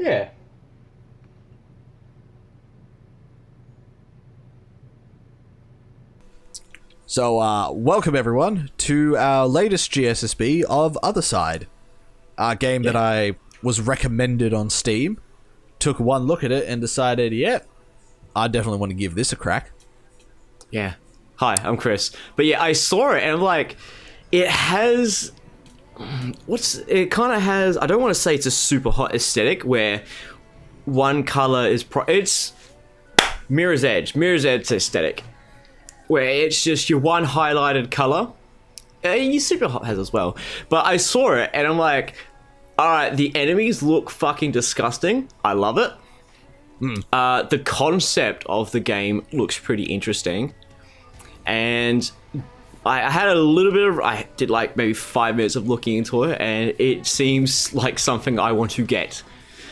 Yeah. So, welcome everyone to our latest GSSB of Othercide, a game that I was recommended on Steam, took one look at it and decided, yep, I definitely want to give this a crack. Yeah. Hi, I'm Chris. But yeah, I saw it and I'm like, it has... it kind of has... I don't want to say it's a super hot aesthetic where one color is... it's Mirror's Edge. Mirror's Edge aesthetic. Where it's just your one highlighted color. Your Super Hot has as well. But I saw it and I'm like, alright, the enemies look fucking disgusting. I love it. The concept of the game looks pretty interesting. And I had a little bit of... I did like maybe 5 minutes of looking into it and it seems like something I want to get.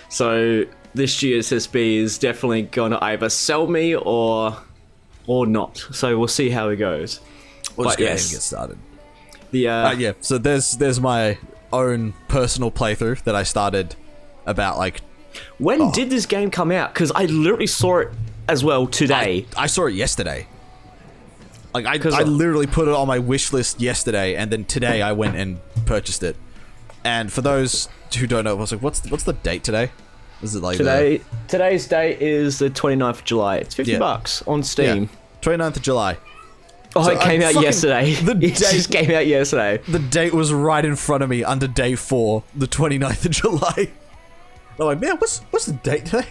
So this GSSB is definitely going to either sell me or not. So we'll see how it goes. We'll just go ahead and get started. The so there's my own personal playthrough that I started about like... When did this game come out? Because I literally saw it as well today. I saw it yesterday. Like I literally put it on my wish list yesterday, and then today I went and purchased it. And for those who don't know, I was like, what's the date today? Is it like today's date is the 29th of July. It's $50 on Steam. Yeah. 29th of July. Oh, so it came out yesterday. It just came out yesterday. The date was right in front of me under day 4, the 29th of July. I'm like, man, what's the date today?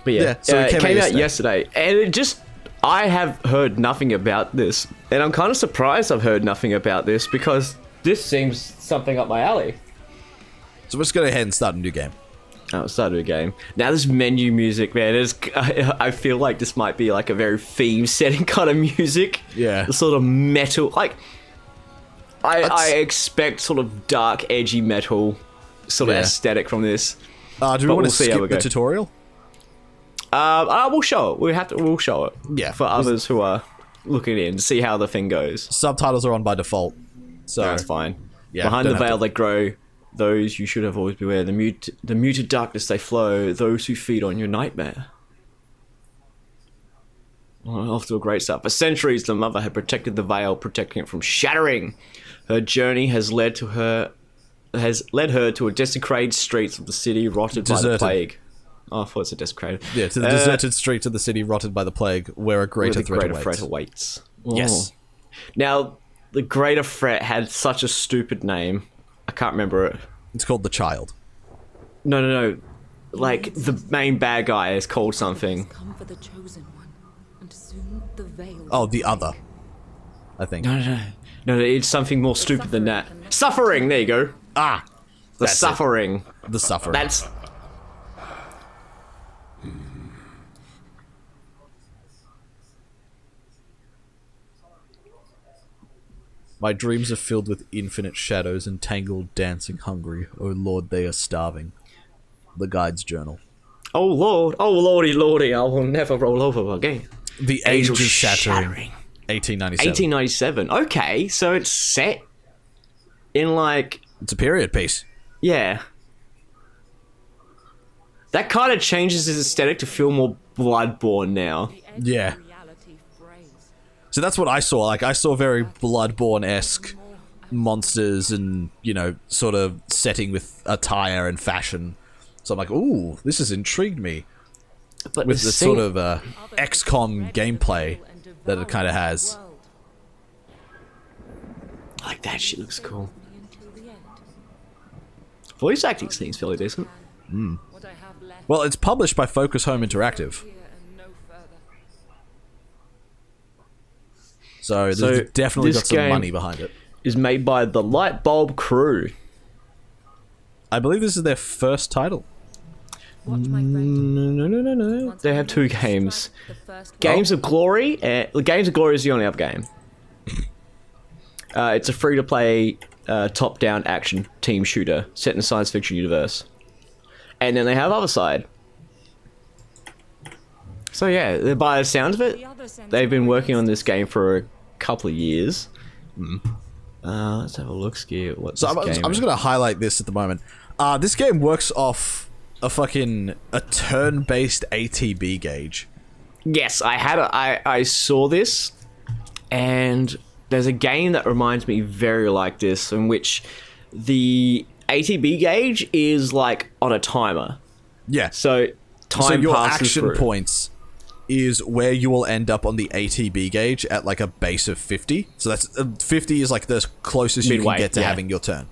But yeah, so it came out yesterday. And it just... I have heard nothing about this. And I'm kind of surprised I've heard nothing about this because this seems something up my alley. So let's go ahead and start a new game. Oh, started a game. Now this menu music, man, I feel like this might be like a very theme-setting kind of music. Yeah. The sort of metal, like... I expect sort of dark, edgy metal sort of aesthetic from this. Do we want to skip the tutorial? We'll show it. We'll show it. Yeah. For others who are looking in to see how the thing goes. Subtitles are on by default. So that's fine. Yeah, behind the veil they grow. Those you should have always beware. The muted darkness they flow. Those who feed on your nightmare. Well, off to a great start. For centuries, the mother had protected the veil, protecting it from shattering. Her journey has led her to a desecrated streets of the city, rotted by the plague. Oh, I thought it's a desecrated. Yeah, to the deserted streets of the city, rotted by the plague, where a greater threat awaits. Yes. Now, the greater threat had such a stupid name. I can't remember it. It's called The Child. No. Like, the main bad guy is called something. Come for the chosen one, and soon the veil. Oh, the other. I think. No, it's something more stupid than that. Suffering! There you go. Ah! The Suffering. The Suffering. That's... My dreams are filled with infinite shadows, entangled, dancing, hungry. Oh Lord, they are starving. The Guide's Journal. Oh lordy, I will never roll over again. The Age of Shattering. 1897. 1897. Okay, so it's set in like... It's a period piece. Yeah. That kind of changes his aesthetic to feel more Bloodborne now. Yeah. So that's what I saw. Like, I saw very Bloodborne-esque monsters and, you know, sort of setting with attire and fashion. So I'm like, ooh, this has intrigued me. But with the sort of XCOM gameplay that it kind of has. Like, that shit looks cool. Voice acting seems fairly decent. Well, it's published by Focus Home Interactive. So they've definitely got some money behind it. Is made by the Lightbulb Crew. I believe this is their first title. No. They have 2 games. Games of Glory. Games of Glory is the only other game. It's a free-to-play top-down action team shooter set in a science fiction universe. And then they have Othercide. So yeah, by the sounds of it, they've been working on this game for a couple of years. Let's have a look, Ski. I'm just going to highlight this at the moment. This game works off a turn-based ATB gauge. Yes, I saw this, and there's a game that reminds me very like this, in which the ATB gauge is like on a timer. Yeah. So your passes action through. points is where you will end up on the ATB gauge at like a base of 50. So that's 50 is like the closest you Midway, can get to yeah. having your turn.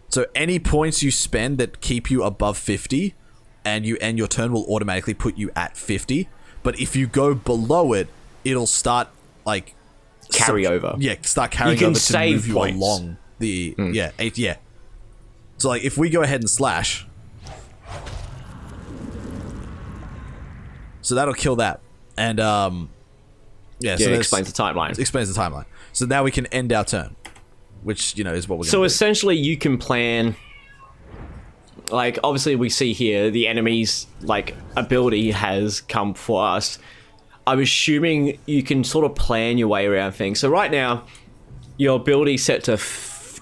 So any points you spend that keep you above 50 and you end your turn will automatically put you at 50. But if you go below it, it'll start like Carry over. Yeah, start carrying You can over to save move you points. along the yeah. So like if we go ahead and slash, so that'll kill that, and yeah, so it that's- explains the timeline. explains the timeline. So now we can end our turn, which is what we're So going to do. essentially, you can plan. Like, obviously, we see here the enemy's like ability has come for us. I'm assuming you can sort of plan your way around things. So right now, your ability's set to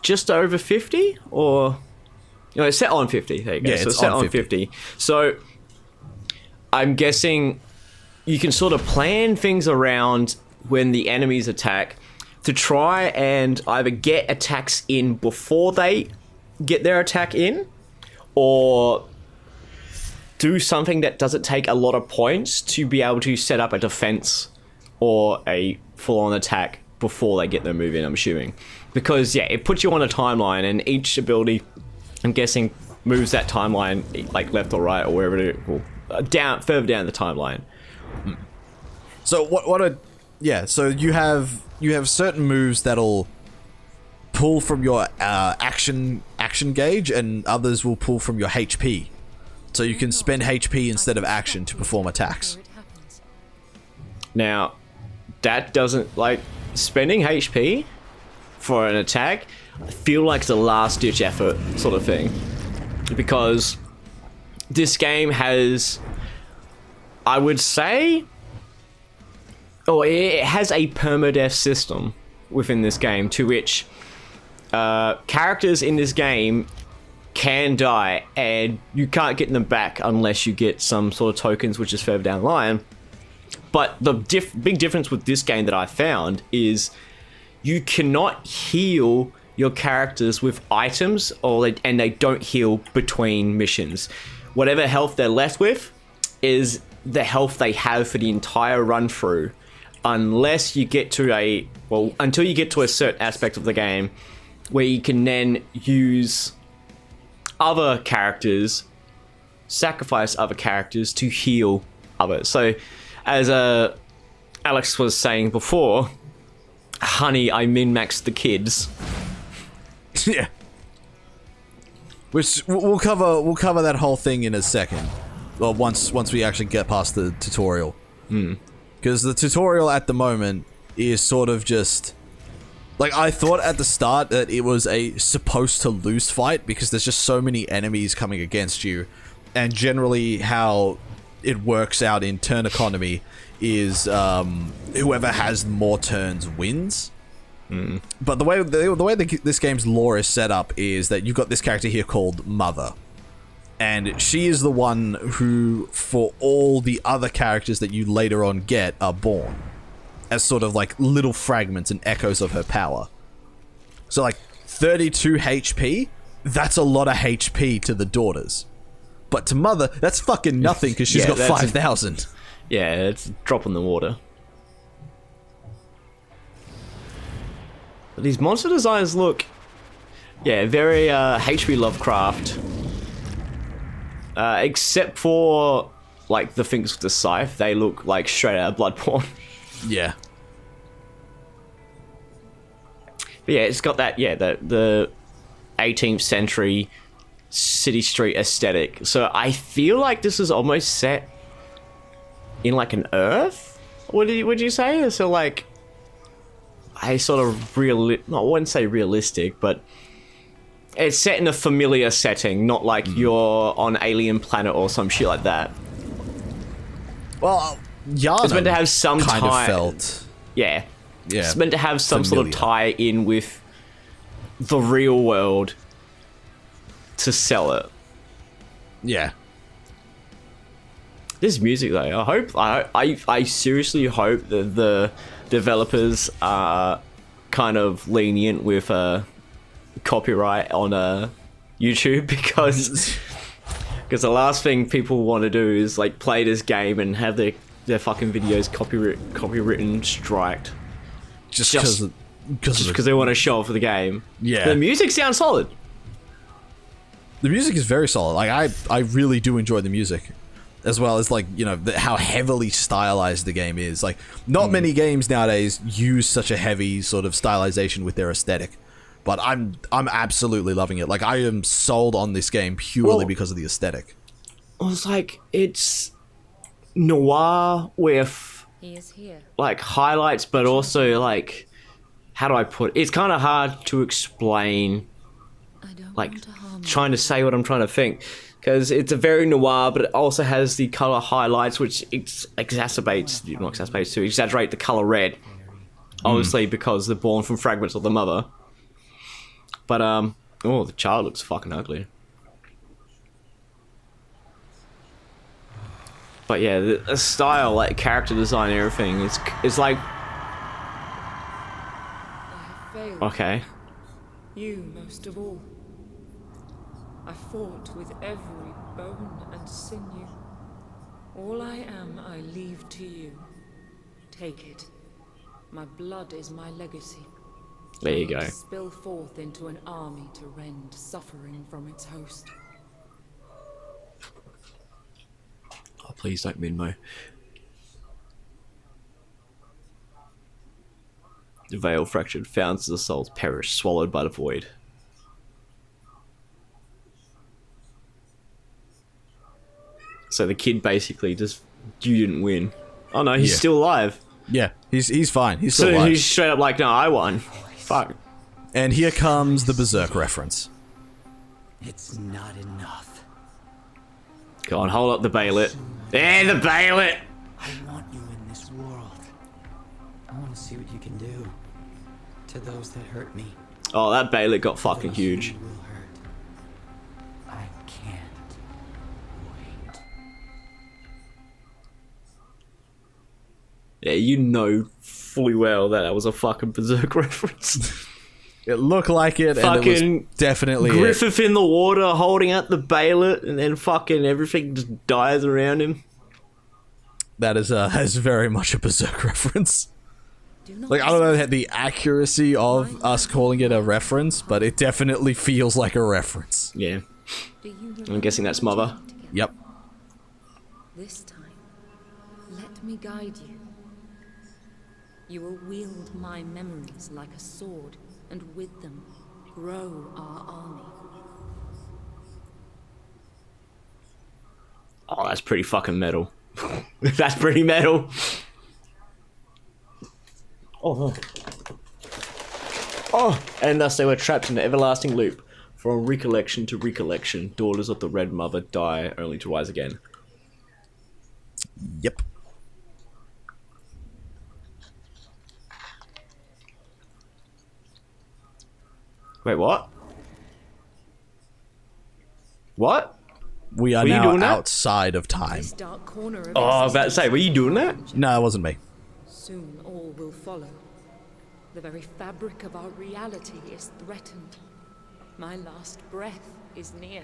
just over 50, or it's set on 50. There you go. Yeah, so it's set on on 50. 50. So I'm guessing you can sort of plan things around when the enemies attack to try and either get attacks in before they get their attack in, or do something that doesn't take a lot of points to be able to set up a defense or a full-on attack before they get their move in, I'm assuming. Because, yeah, it puts you on a timeline, and each ability, I'm guessing, moves that timeline, like, left or right, or wherever it is, further down the timeline. So so you have certain moves that'll pull from your action gauge, and others will pull from your HP. So you can spend HP instead of action to perform attacks. Before it happens. Now, that doesn't, like, spending HP for an attack, I feel like it's a last-ditch effort sort of thing. Because this game has, I would say, it has a permadeath system within this game, to which characters in this game can die, and you can't get them back unless you get some sort of tokens, which is further down the line. But the big difference with this game that I found is you cannot heal your characters with items, and they don't heal between missions. Whatever health they're left with is the health they have for the entire run through, unless you get to until you get to a certain aspect of the game where you can then use other characters, sacrifice other characters to heal others. So, as Alex was saying before, honey, I min-maxed the kids. Yeah. Which we'll cover that whole thing in a second. Well, once we actually get past the tutorial. Because the tutorial at the moment is sort of just... Like, I thought at the start that it was a supposed to lose fight because there's just so many enemies coming against you. And generally how it works out in turn economy is whoever has more turns wins. But the way this game's lore is set up is that you've got this character here called Mother. And she is the one who, for all the other characters that you later on get, are born as sort of like little fragments and echoes of her power. So like 32 HP, that's a lot of HP to the daughters. But to Mother, that's fucking nothing because she's got 5,000. Yeah, it's a drop in the water. But these monster designs look, very HP Lovecraft. Except for like the things with the scythe, they look like straight out of Bloodborne. Yeah. But yeah, it's got that, the 18th century city street aesthetic. So I feel like this is almost set in like an Earth? Would you say? So like, I sort of I wouldn't say realistic, but it's set in a familiar setting, not like you're on Alien Planet or some shit like that. Well, Yana It's meant to have some kind of tie. felt... Yeah. Yeah. It's meant to have some sort of familiar. tie in with the real world to sell it. Yeah. This music though, I seriously hope that the developers are kind of lenient with copyright on YouTube because the last thing people want to do is like play this game and have their fucking videos copywritten striked just because they want to show off the game. Yeah. The music sounds solid. The music is very solid. Like I really do enjoy the music, as well as like, you know, how heavily stylized the game is. Like, not many games nowadays use such a heavy sort of stylization with their aesthetic, but I'm absolutely loving it. Like, I am sold on this game purely because of the aesthetic. It's like it's noir with He is here. like highlights, but also like, how do I put it? It's kind of hard to explain. I don't Like want to harm you. trying to say what I'm trying to think, because it's a very noir, but it also has the color highlights, which exaggerates the color red, obviously because they're born from fragments of the mother. But oh, the child looks fucking ugly. But yeah, the style, like character design, and everything is like I have failed. okay. You most of all. I fought with every bone and sinew. All I am, I leave to you. Take it. My blood is my legacy. There you go. Spill forth into an army to rend suffering from its host. Oh, please don't Minmo. The veil fractured, fountains of the souls perish, swallowed by the void. So the kid basically just, you didn't win. Oh no, he's Yeah. still alive. Yeah, he's fine. He's still So alive. he's straight up like, no, I won. Fuck. And here comes the Berserk reference. It's not enough. Go on, hold up the baylet. There, the baylet! I want you in this world. I want to see what you can do to those that hurt me. Oh, that baylet got fucking Those huge. you will hurt. I can't wait. Yeah, you know fully well that was a fucking Berserk reference. It looked like it, and it Fucking was definitely it. Griffith in the water holding out the baylet, and then fucking everything just dies around him. That is very much a Berserk reference. Do not Like, I don't know the accuracy of us calling it a reference, but it definitely feels like a reference. Yeah. Do you I'm guessing that's Mother. together? Yep. This time, let me guide you. You will wield my memories like a sword, and with them, grow our army. Oh, that's pretty fucking metal. That's pretty metal. Oh. Oh, and thus they were trapped in an everlasting loop. From recollection to recollection, daughters of the Red Mother die only to rise again. Yep. Wait, what? What? We are Were you now doing that? outside of time. This dark corner of Oh, I was about to say, were you doing that? No, it wasn't me. Soon all will follow. The very fabric of our reality is threatened. My last breath is near.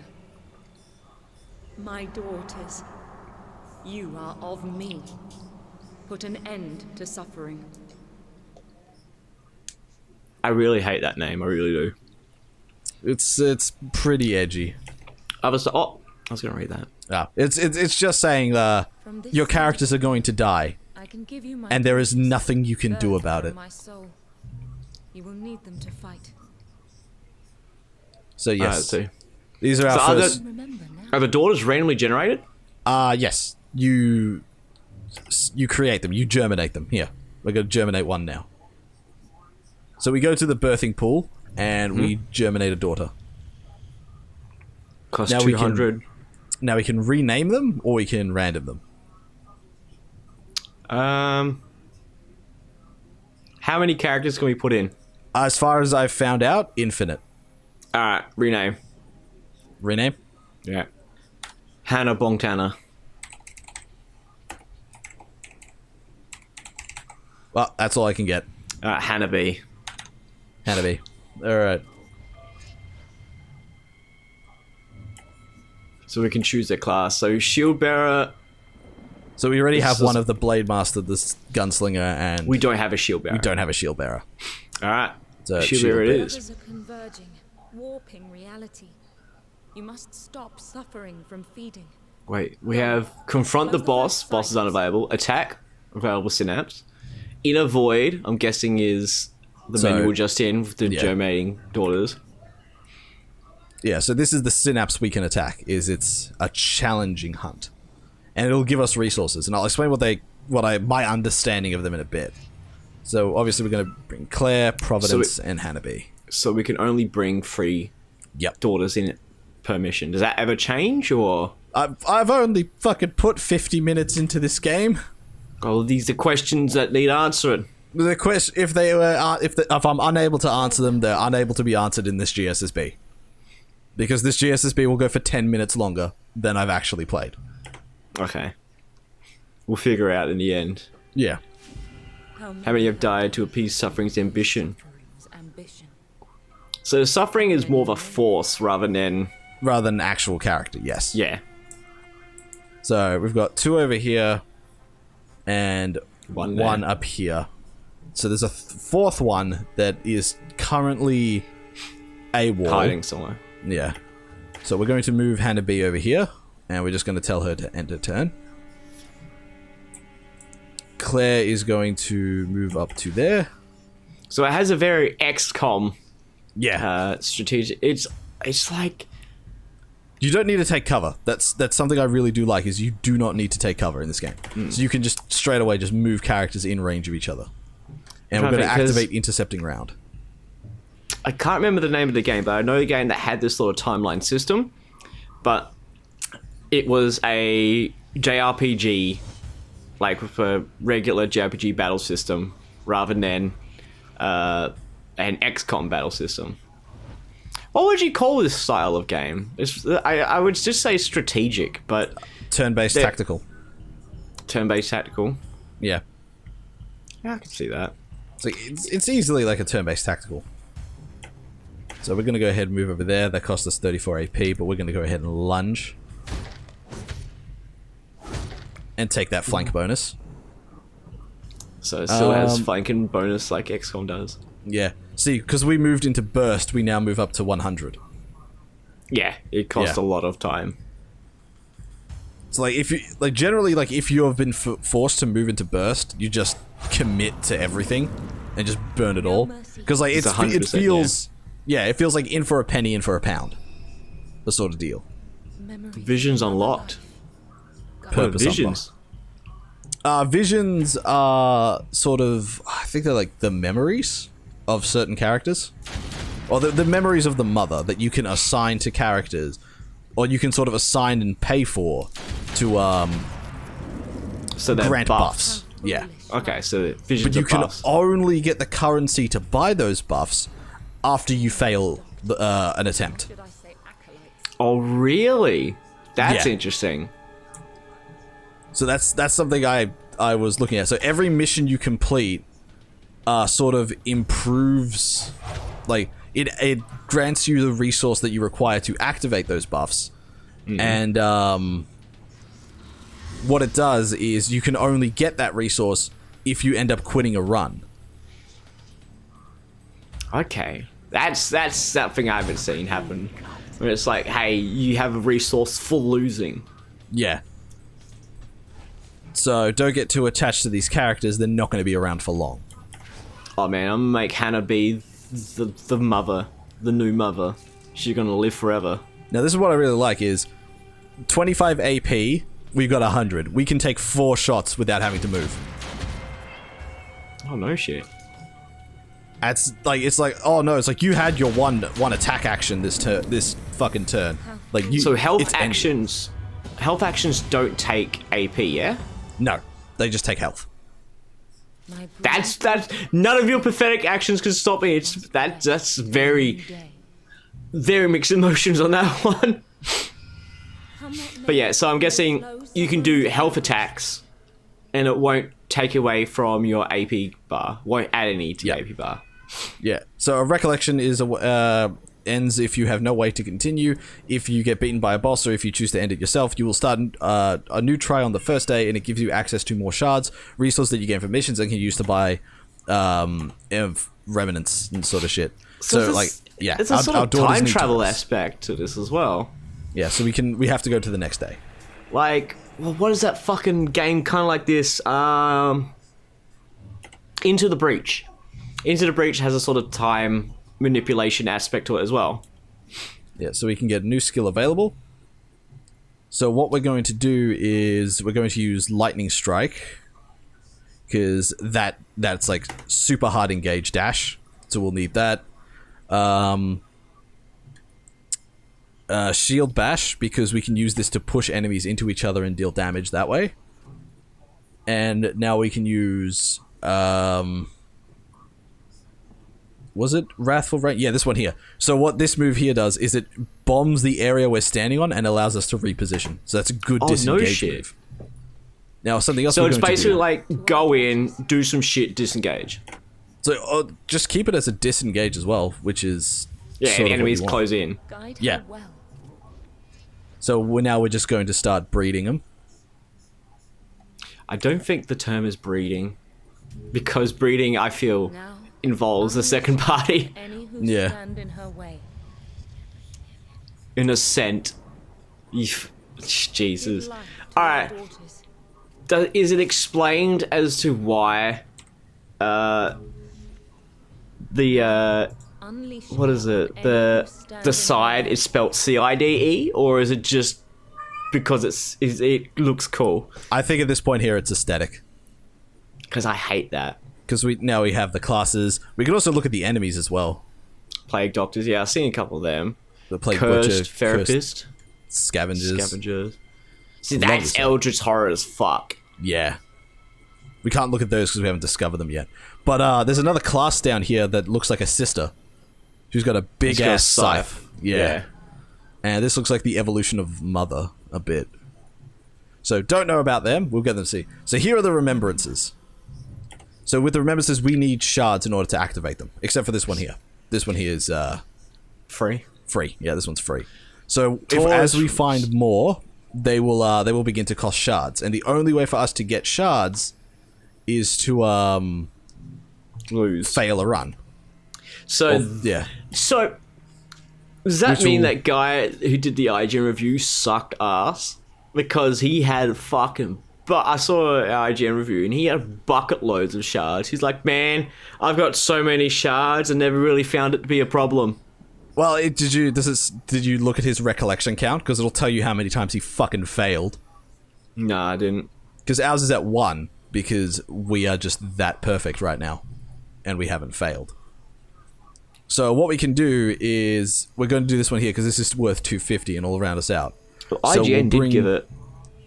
My daughters, you are of me. Put an end to suffering. I really hate that name, I really do. It's pretty edgy. I was gonna read that. Yeah, it's just saying From this your characters are going to die, I can give you my and there is daughters, nothing you can do birthed about from it. My soul. You will need them to fight. So yes, see. these are our So are first. Remember now. Are the daughters randomly generated? Yes, you create them, you germinate them. Here, we're gonna germinate one now. So we go to the birthing pool and we germinate a daughter. Cost Now we can- 200. Now we can rename them or we can random them. How many characters can we put in? As far as I've found out, infinite. Alright, rename. Rename. Yeah. Hannah Bongtana. Well, that's all I can get. Hannah B. Hannah. All right. So we can choose their class. So shield bearer. So we already have one of the Blade Master, the gunslinger, and We don't have a shield bearer. we don't have a shield bearer. All right. So Shield shield bearer it bearer. is. Others are converging, warping reality. You must stop suffering from feeding. Wait, we have confront the boss. Boss is unavailable. Attack. Available synapse. Inner void. I'm guessing is the So- menu we're just in with the yeah. germinating daughters. Yeah, so this is the synapse we can attack. It's a challenging hunt, and it'll give us resources. And I'll explain my understanding of them in a bit. So obviously we're going to bring Claire, Providence, and Hannah. So we can only bring 3 Yep. daughters in per mission. Does that ever change or? I've only fucking put 50 minutes into this game. Oh, these are questions that need answering. The question, if I'm unable to answer them, they're unable to be answered in this GSSB. Because this GSSB will go for 10 minutes longer than I've actually played. Okay. We'll figure out in the end. Yeah. How many have died to appease suffering's ambition? Ambition. So suffering is more of a force rather than... Rather than actual character, yes. Yeah. So we've got 2 over here and One one there. up here. So there's a 4th one that is currently AWOL. Hiding somewhere. Yeah. So we're going to move Hannah B over here, and we're just going to tell her to end her turn. Claire is going to move up to there. So it has a very XCOM Yeah. strategic... It's like... You don't need to take cover. That's something I really do like, is you do not need to take cover in this game. So you can just straight away just move characters in range of each other. And we're going to activate intercepting round. I can't remember the name of the game, but I know the game that had this sort of timeline system. But it was a JRPG, like with a regular JRPG battle system, rather than an XCOM battle system. What would you call this style of game? I would just say strategic, but... Turn-based tactical. Turn-based tactical. Yeah. Yeah, I can see that. It's easily like a turn-based tactical. So we're going to go ahead and move over there. That cost us 34 AP, but we're going to go ahead and lunge. And take that flank bonus. So it still has flanking bonus like XCOM does. Yeah. See, because we moved into burst, we now move up to 100. Yeah, it costs Yeah. a lot of time. So if you generally if you have been forced to move into burst, you just commit to everything and just burn it all. Because It's it 100%, feels it feels like in for a penny, in for a pound, the sort of deal. Visions unlocked. Purpose Visions. Visions are sort of, I think they're like the memories of certain characters. Or the memories of the mother that you can assign to characters. Or you can sort of assign and pay for to So they're grant buffs. buffs. Yeah. Okay, so visions But you are can buffs. only get the currency to buy those buffs after you fail an attempt. Should I say acolytes? Oh, really? That's Yeah. interesting. So that's something I was looking at. So every mission you complete sort of improves, like it grants you the resource that you require to activate those buffs. And what it does is you can only get that resource if you end up quitting a run. Okay. That's something I haven't seen happen. Where it's like, hey, you have a resource for losing. Yeah. So don't get too attached to these characters, they're not going to be around for long. Oh man, I'm gonna make Hannah be the mother, the new mother. She's gonna live forever. Now this is what I really like is 25 AP, we've got 100. We can take 4 shots without having to move. Oh no shit. It's like oh no, it's like you had your one attack action this fucking turn. Like you So health it's ended. actions don't take AP, yeah? No, they just take health. My That's none of your pathetic actions can stop me. That's very day. very mixed emotions on that one. How But yeah, so I'm guessing you can do health attacks, and it won't take away from your AP bar. Won't add any to your AP bar. Yeah. So a recollection is ends if you have no way to continue. If you get beaten by a boss, or if you choose to end it yourself, you will start a new try on the first day, and it gives you access to more shards, resources that you gain from missions, and can use to buy remnants and sort of shit. So like, yeah, it's a sort of time travel aspect to this as well. Yeah, so we have to go to the next day. Like, well, what is that fucking game kind of like this? Into the Breach. Into the Breach has a sort of time manipulation aspect to it as well. Yeah, so we can get a new skill available. So what we're going to do is we're going to use Lightning Strike, because that's like super hard engage dash, so we'll need that. Shield Bash, because we can use this to push enemies into each other and deal damage that way. And now we can use was it Wrathful Rain? Yeah, this one here. So what this move here does is it bombs the area we're standing on and allows us to reposition. So that's a good disengage move. Now something else. So it's basically like go in, do some shit, disengage. So just keep it as a disengage as well, which is and enemies close in. Yeah. So we're just going to start breeding them. I don't think the term is breeding, because breeding, I feel, involves the second party. Yeah. Innocent. Jesus. Alright. Is it explained as to why what is it? The Cide is spelt CIDE, or is it just because it looks cool? I think at this point here it's aesthetic. Because I hate that. Because we have the classes. We can also look at the enemies as well. Plague Doctors, yeah, I've seen a couple of them. The Plague Cursed Butcher, Therapist. Scavengers. See, that's Eldritch Horror as fuck. Yeah. We can't look at those because we haven't discovered them yet. But there's another class down here that looks like a sister. Who's got a big-ass scythe. Yeah. And this looks like the evolution of Mother a bit. So don't know about them. We'll get them to see. So here are the remembrances. So with the remembrances, we need shards in order to activate them. Except for this one here. This one here is... free? Free. Yeah, this one's free. So as we find more, they will begin to cost shards. And the only way for us to get shards is to fail a run. So yeah. So does that mean that guy who did the IGN review sucked ass? Because he had fucking... But I saw an IGN review and he had bucket loads of shards. He's like, man, I've got so many shards and never really found it to be a problem. Well, did you look at his recollection count? Because it'll tell you how many times he fucking failed. No, I didn't. Because ours is at 1, because we are just that perfect right now. And we haven't failed. So what we can do is... We're going to do this one here, because this is worth 250 and it'll round us out. Well, IGN did give it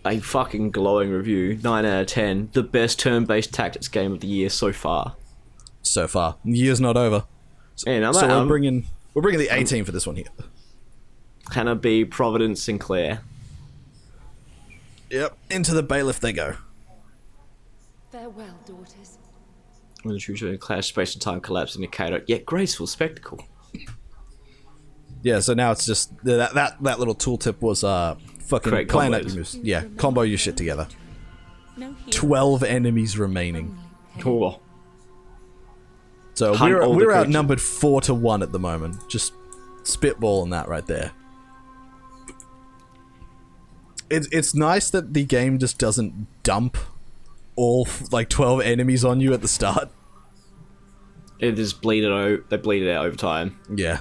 a fucking glowing review. 9 out of 10. The best turn-based tactics game of the year so far. So far. The year's not over. We're bringing the 18 for this one here. Can it be Providence Sinclair? Yep. Into the bailiff they go. Farewell, daughters. When the true clash, space and time collapse indicator. Yet graceful spectacle. Yeah, so now it's just... That little tooltip was fucking plan out your moves. Yeah, combo your shit together. 12 enemies remaining. Cool. So we're outnumbered 4-1 at the moment. Just spitballing that right there. It's nice that the game just doesn't dump all 12 enemies on you at the start. It just bleed it out. They bleed it out over time. Yeah.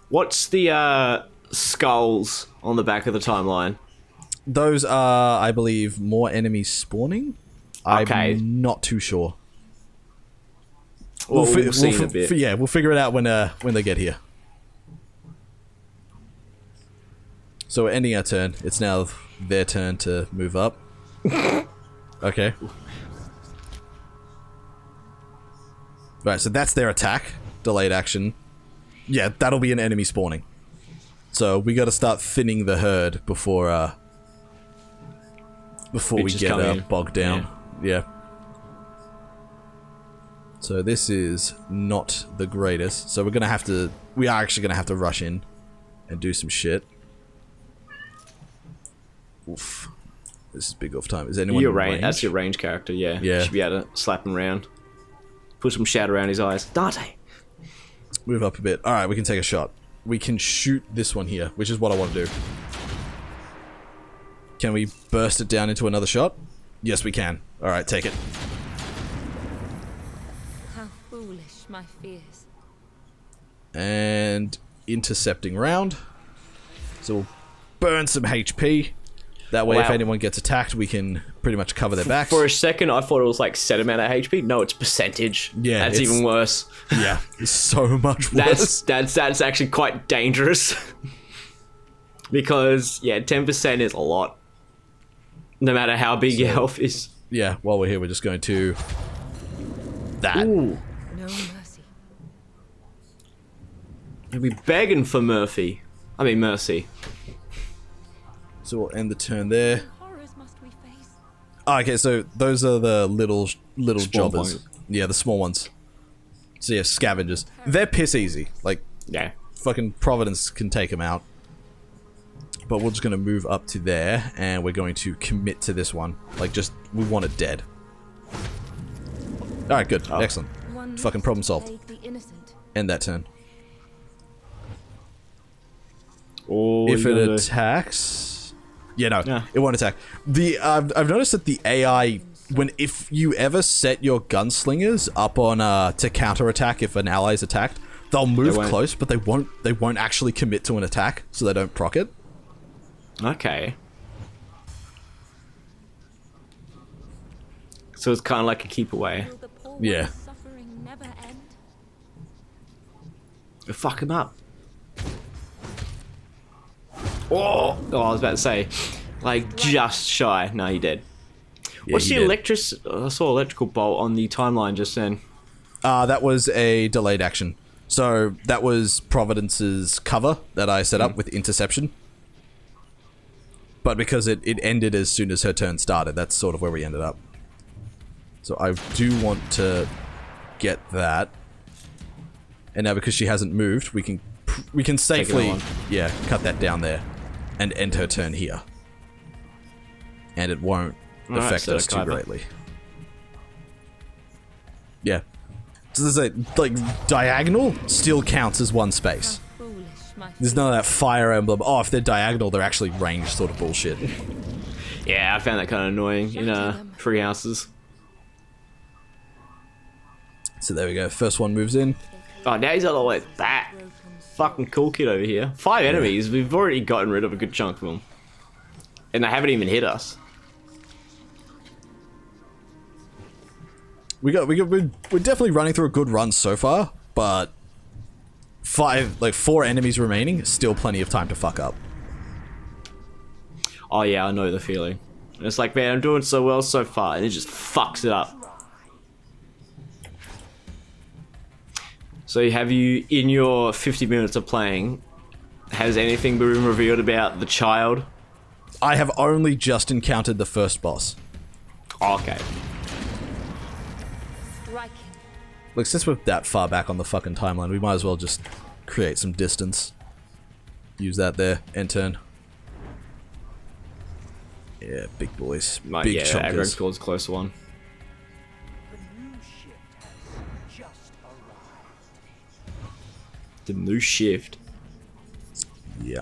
What's the skulls on the back of the timeline? Those are, I believe, more enemies spawning. Okay. I'm not too sure. We'll see in a bit. Yeah, we'll figure it out when they get here. So we're ending our turn. It's now their turn to move up. Okay. Right, so that's their attack. Delayed action. Yeah, that'll be an enemy spawning. So we got to start thinning the herd before we Bitches get come in. bogged down. Yeah. So this is not the greatest. So we are actually gonna have to rush in and do some shit. Oof. This is big off time. Is anyone in range? That's your range character, yeah. Yeah. You should be able to slap him around. Put some shadow around his eyes. Dante! Move up a bit. Alright, we can take a shot. We can shoot this one here, which is what I want to do. Can we burst it down into another shot? Yes, we can. Alright, take it. How foolish my fears. And intercepting round. So we'll burn some HP. That way, if anyone gets attacked, we can pretty much cover their backs. For a second, I thought it was like set amount of HP. No, it's percentage. Yeah, that's it's- even worse. Yeah, it's so much worse. That's actually quite dangerous. Because, yeah, 10% is a lot. No matter how big your health is. Yeah, while we're here, we're just going to... That. Ooh. No mercy. You'll be begging for mercy. So we'll end the turn there. Horrors must we face? Oh, okay, so those are the little Small jobbers. ones. Yeah, the small ones. So yeah, scavengers. They're piss easy. Like, Yeah. fucking Providence can take them out. But we're just going to move up to there, and we're going to commit to this one. Like, we want it dead. Alright, good. Oh. Excellent. One Fucking must problem solved. plague the innocent. End that turn. Oh, If it attacks... Yeah, no, Yeah. it won't attack. I've noticed that the AI, if you ever set your gunslingers up on to counterattack if an ally is attacked, they'll move won't. close, but they won't actually commit to an attack, so they don't proc it. Okay. So it's kind of like a keep away. Will the poor Yeah. one's suffering never end? Fuck him up. Oh, I was about to say, like just shy. No, he did. Yeah, What's he the did. I saw electrical bolt on the timeline just then. That was a delayed action. So that was Providence's cover that I set up with interception. But because it ended as soon as her turn started, that's sort of where we ended up. So I do want to get that. And now because she hasn't moved, we can safely on. cut that down there and end her turn here. And it won't Alright, affect so us too clever. greatly. Yeah. So there's like diagonal still counts as one space. How foolish my There's fears. none of that Fire Emblem. Oh, if they're diagonal, they're actually ranged sort of bullshit. Yeah, I found that kind of annoying in free houses. So there we go. First one moves in. Oh, now he's all the way back. Fucking cool kid over here. 5 enemies. We've already gotten rid of a good chunk of them, and they haven't even hit us. We're definitely running through a good run so far, but 4 enemies remaining, still plenty of time to fuck up. Oh yeah, I know the feeling. And it's like, man, I'm doing so well so far, and it just fucks it up. So have you, in your 50 minutes of playing, has anything been revealed about the child? I have only just encountered the first boss. Oh, okay. Striking. Look, since we're that far back on the fucking timeline, we might as well just create some distance. Use that there. End turn. Yeah, big boys. Big Yeah, aggro chonkers. score's a closer one. The new shift. Yeah.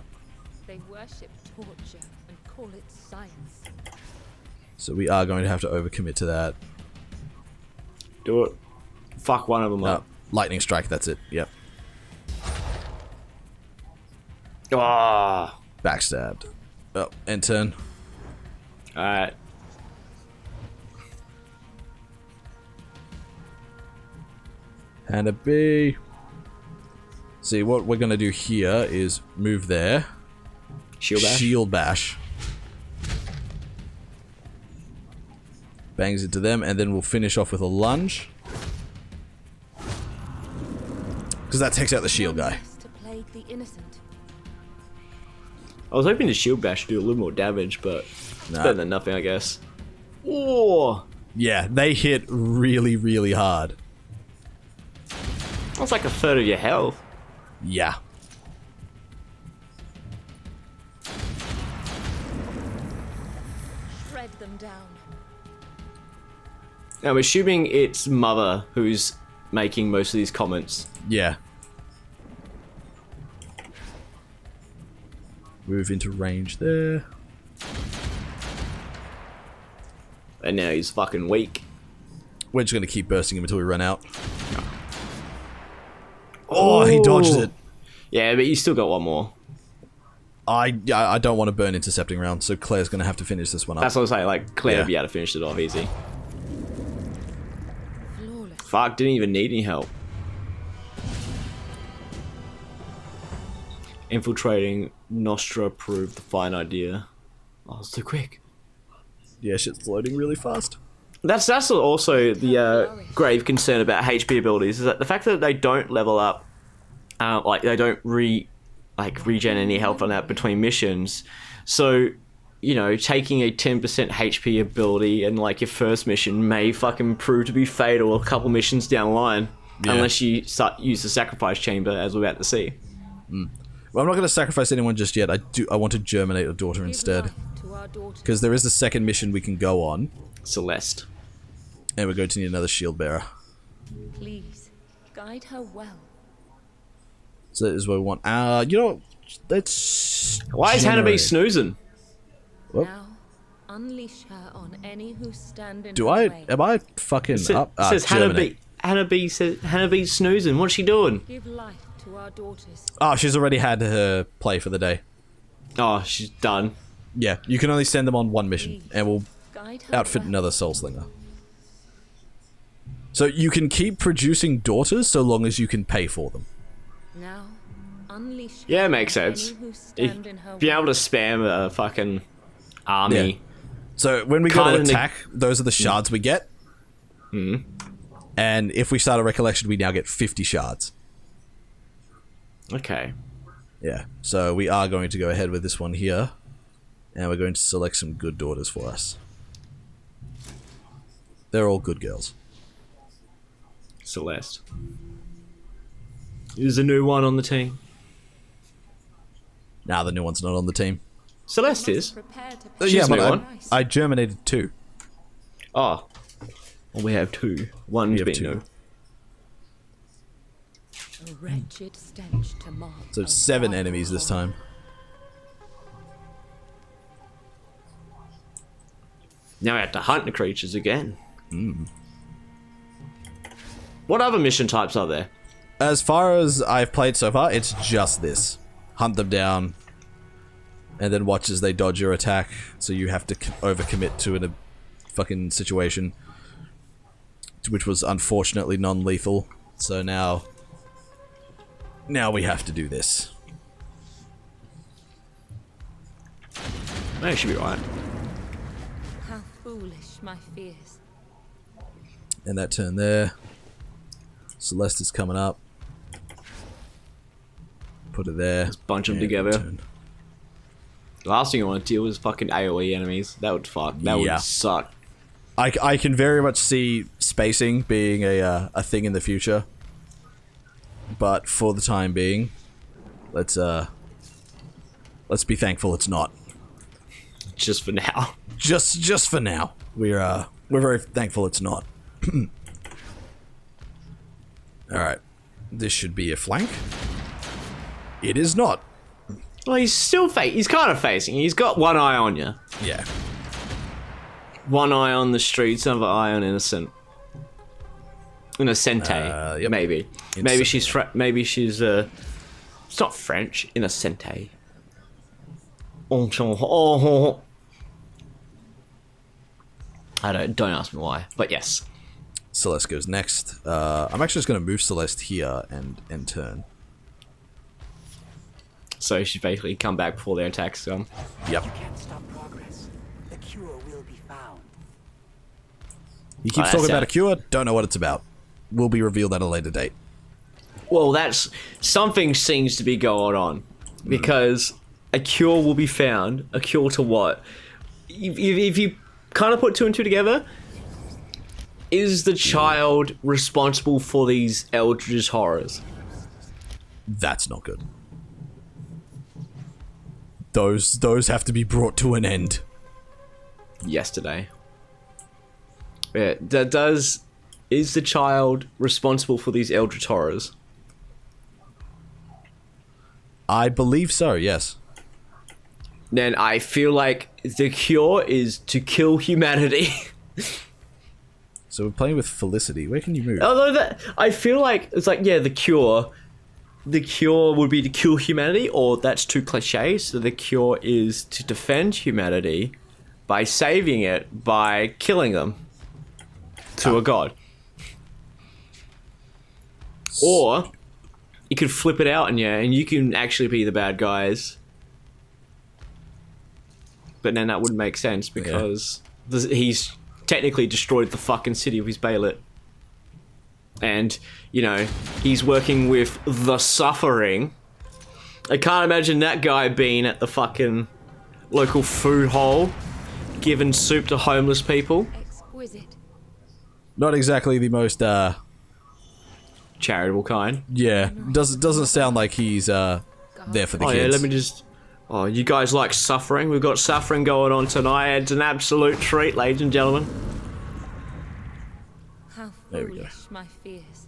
They worship torture and call it science. So we are going to have to overcommit to that. Do it. Fuck one of them up. Lightning strike, that's it. Yep. Ah. Backstabbed. Oh, end turn. Alright. And a B. See, what we're going to do here is move there. Shield bash. Shield bash. Bangs into them, and then we'll finish off with a lunge. Because that takes out the shield guy. To plague the innocent. I was hoping the shield bash would do a little more damage, but it's better than nothing, I guess. Oh, Yeah, they hit really, really hard. that's like a third of your health. Yeah. Shred them down. Now, I'm assuming it's Mother who's making most of these comments. Yeah. Move into range there. And now he's fucking weak. We're just going to keep bursting him until we run out. Oh, he dodged it. Yeah, but you still got one more. I don't want to burn intercepting round, so Claire's going to have to finish this one up. That's what I'm saying, like, Claire Yeah. would be able to finish it off easy. Flawless. Fuck, didn't even need any help. Infiltrating Nostra proved the fine idea. Oh, it's too quick. Yeah, shit's loading really fast. That's also the grave concern about HP abilities, is that the fact that they don't level up, like they don't regen any health on that between missions. So, you know, taking a 10% HP ability and like your first mission may fucking prove to be fatal a couple missions down the line, Yeah. unless you use the sacrifice chamber, as we're about to see. Well, I'm not going to sacrifice anyone just yet. I want to germinate a daughter instead. Because there is a second mission we can go on. Celeste. And we're going to need another shield bearer. Please, guide her well. So that is what we want. You know, let's... Why is Hannah B generate- snoozing? Whoop. Now, unleash her on any who stand in Do her I... way. Am I fucking up? It says Hannah germinate. B. Hannah B's snoozing. What's she doing? Give life to our daughters. Oh, she's already had her play for the day. Oh, she's done. Yeah, you can only send them on one mission. And we'll Guide her outfit well. another Soul Slinger. So you can keep producing daughters so long as you can pay for them. Now, unleash Yeah, her it makes on sense. any who If, stand in her being way. able to spam a fucking army. Yeah. So when we go Kinda to ne- attack, those are the shards we get. And if we start a recollection, we now get 50 shards. Okay. Yeah. So we are going to go ahead with this one here. And we're going to select some good daughters for us. They're all good girls. Celeste. Who's the new one on the team? Now the new one's not on the team. Celeste is. Prepare to She's yeah, a but new one. I germinated 2. Oh. Well, we have two. One's We have been 2. new. a wretched stench to mark. So a 7 vile enemies this horror. time. Now we have to hunt the creatures again. What other mission types are there? As far as I've played so far, it's just this. Hunt them down, and then watch as they dodge your attack, so you have to overcommit to a fucking situation. Which was unfortunately non-lethal, so now we have to do this. That should be right. How foolish my fears. And that turn there. Celeste is coming up. Put it there. Bunch them and together. turn. The last thing I want to deal with is fucking AoE enemies. That would fuck. That Yeah. would suck. I can very much see spacing being a thing in the future. But for the time being, let's be thankful it's not. Just for now. Just for now. We're very thankful it's not. Alright. This should be a flank. It is not. Well, he's still he's kind of facing. He's got one eye on you. Yeah. One eye on the streets, another eye on innocent. Innocente, Yep. maybe. Innocente. Maybe she's it's not French. Innocente. Oh. Don't ask me why, but yes. Celeste goes next. I'm actually just going to move Celeste here and turn. So she's basically come back before their attacks come. Yep. Can't stop progress. The cure will be found. He keeps that's talking about it. a cure. Don't know what it's about. Will be revealed at a later date. Well, that's something seems to be going on because a cure will be found. A cure to what? If you kind of put two and two together, is the child responsible for these eldritch horrors? That's not good. Those have to be brought to an end. Yesterday. Yeah, is the child responsible for these eldritch horrors? I believe so, yes. Then I feel like the cure is to kill humanity. So we're playing with Felicity. Where can you move? Although I feel like it's like, yeah, the cure would be to kill humanity, or that's too cliche. So the cure is to defend humanity by saving it by killing them to a god. Or you could flip it out and you can actually be the bad guys. But then that wouldn't make sense because he's technically destroyed the fucking city of his Bailet. And, you know, he's working with the suffering. I can't imagine that guy being at the fucking local food hall, giving soup to homeless people. Exquisite. Not exactly the most, Charitable kind. yeah, doesn't sound like he's, there for the Oh kids. yeah, let me just... Oh, you guys like suffering? We've got suffering going on tonight. It's an absolute treat, ladies and gentlemen. How There we go. foolish my fears.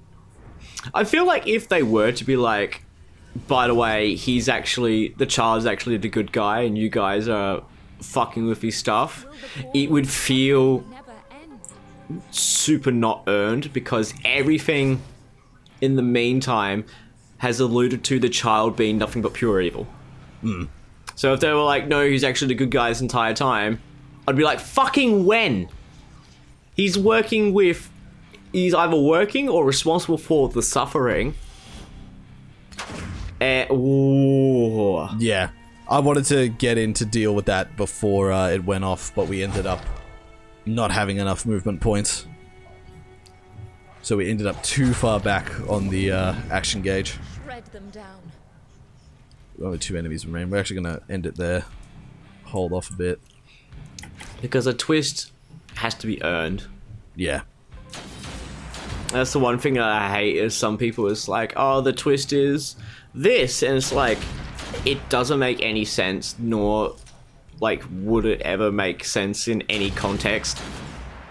I feel like if they were to be like, by the way, the child's actually the good guy and you guys are fucking with his stuff, it would feel Never end. super not earned because everything in the meantime has alluded to the child being nothing but pure evil. So if they were like, no, he's actually the good guy this entire time, I'd be like, fucking when? He's either working or responsible for the suffering. Ooh. Yeah. I wanted to get in to deal with that before it went off, but we ended up not having enough movement points. So we ended up too far back on the action gauge. Shred them down. Only 2 enemies remain. We're actually going to end it there. Hold off a bit. Because a twist has to be earned. Yeah. That's the one thing that I hate is some people is like, oh, the twist is this. And it's like, it doesn't make any sense, nor like would it ever make sense in any context.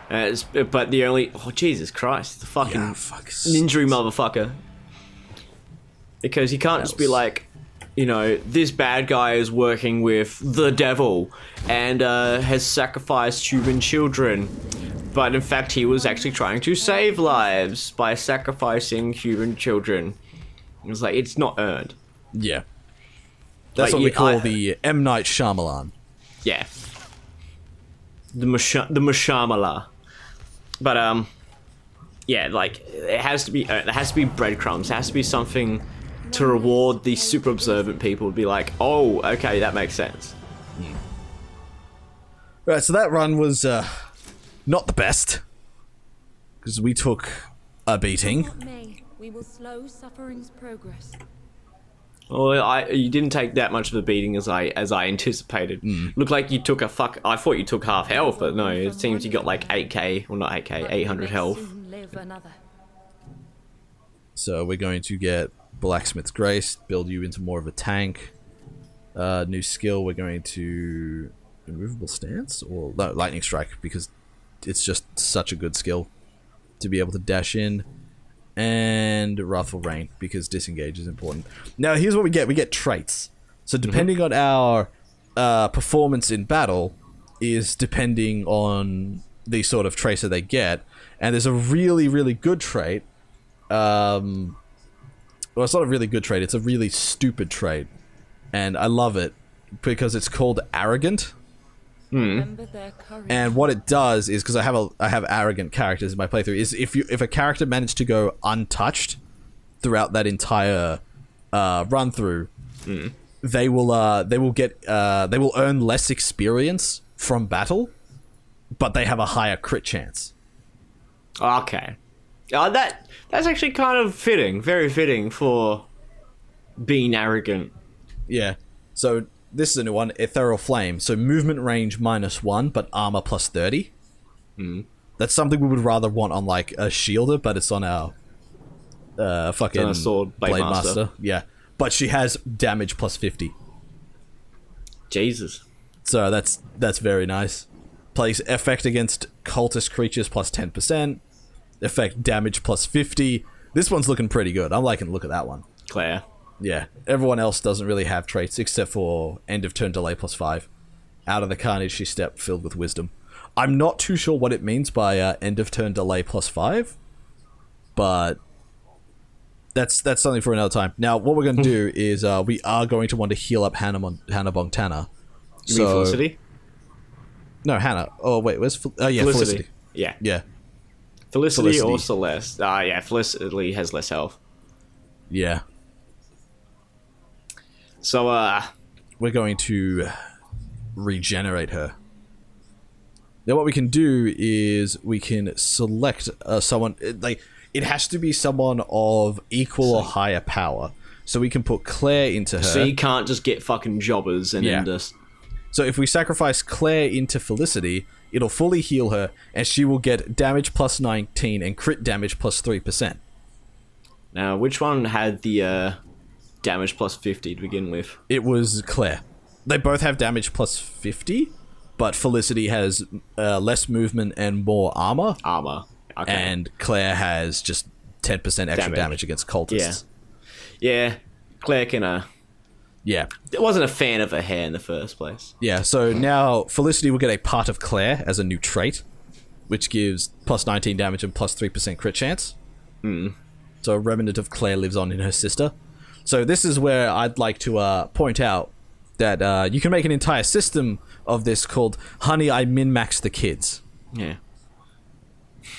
But the only... Oh, Jesus Christ. The fucking ninja motherfucker. Because you can't just be like, you know, this bad guy is working with the devil and has sacrificed human children. But in fact, he was actually trying to save lives by sacrificing human children. It was like, it's not earned. Yeah. That's Like, what we call the M. Night Shyamalan. Yeah. The Mashamala. But, yeah, like, it has to be earned. There has to be breadcrumbs. There has to be something to reward these super observant people to be like, oh, okay, that makes sense. Right, so that run was not the best. Because we took a beating. What may, we will slow suffering's progress. Well, you didn't take that much of a beating as I anticipated. Looked like you took I thought you took half health, but no, it seems you got like 8k, well not 8k, 800 health. Soon live another. So we're going to get Blacksmith's Grace, build you into more of a tank. New skill, we're going to... Immovable Stance? Or no, Lightning Strike, because it's just such a good skill to be able to dash in. And Wrathful Rain, because disengage is important. Now, here's what we get. We get traits. So depending on our performance in battle is depending on the sort of tracer they get. And there's a really, really good trait. Well, it's not a really good trait. It's a really stupid trait. And I love it because it's called Arrogant. Remember their courage. And what it does is, because I have arrogant characters in my playthrough, is if a character managed to go untouched throughout that entire run through, they will earn less experience from battle, but they have a higher crit chance. Okay. That's actually kind of fitting, very fitting for being arrogant. Yeah. So this is a new one, Ethereal Flame. So movement range -1, but armor plus 30. That's something we would rather want on like a shielder, but it's on our fucking on a sword Blade Master. Yeah, but she has damage plus 50. Jesus. So that's very nice. Plays effect against cultist creatures plus 10%. Effect damage plus 50. This one's looking pretty good. I'm liking the look of that one. Claire. Yeah, everyone else doesn't really have traits except for end of turn delay plus 5. Out of the carnage she stepped, filled with wisdom. I'm not too sure what it means by end of turn delay plus 5, but that's something for another time. Now, what we're going to do is we are going to want to heal up Hannah Montana. You mean Felicity? No, Hannah. Oh wait, where's Felicity? Yeah. Felicity or Celeste? Yeah, Felicity has less health. Yeah. So, we're going to regenerate her. Now what we can do is we can select someone, like, it has to be someone of equal or higher power. So we can put Claire into her. So you can't just get fucking jobbers and then just... So if we sacrifice Claire into Felicity, it'll fully heal her, and she will get damage plus 19 and crit damage plus 3%. Now, which one had the damage plus 50 to begin with? It was Claire. They both have damage plus 50, but Felicity has less movement and more armor. Okay. And Claire has just 10% extra damage against cultists. Yeah. Claire can... Yeah. I wasn't a fan of her hair in the first place. Yeah, so now Felicity will get a part of Claire as a new trait, which gives plus 19 damage and plus 3% crit chance. So a remnant of Claire lives on in her sister. So this is where I'd like to point out that you can make an entire system of this called Honey, I Min-Max the Kids. Yeah.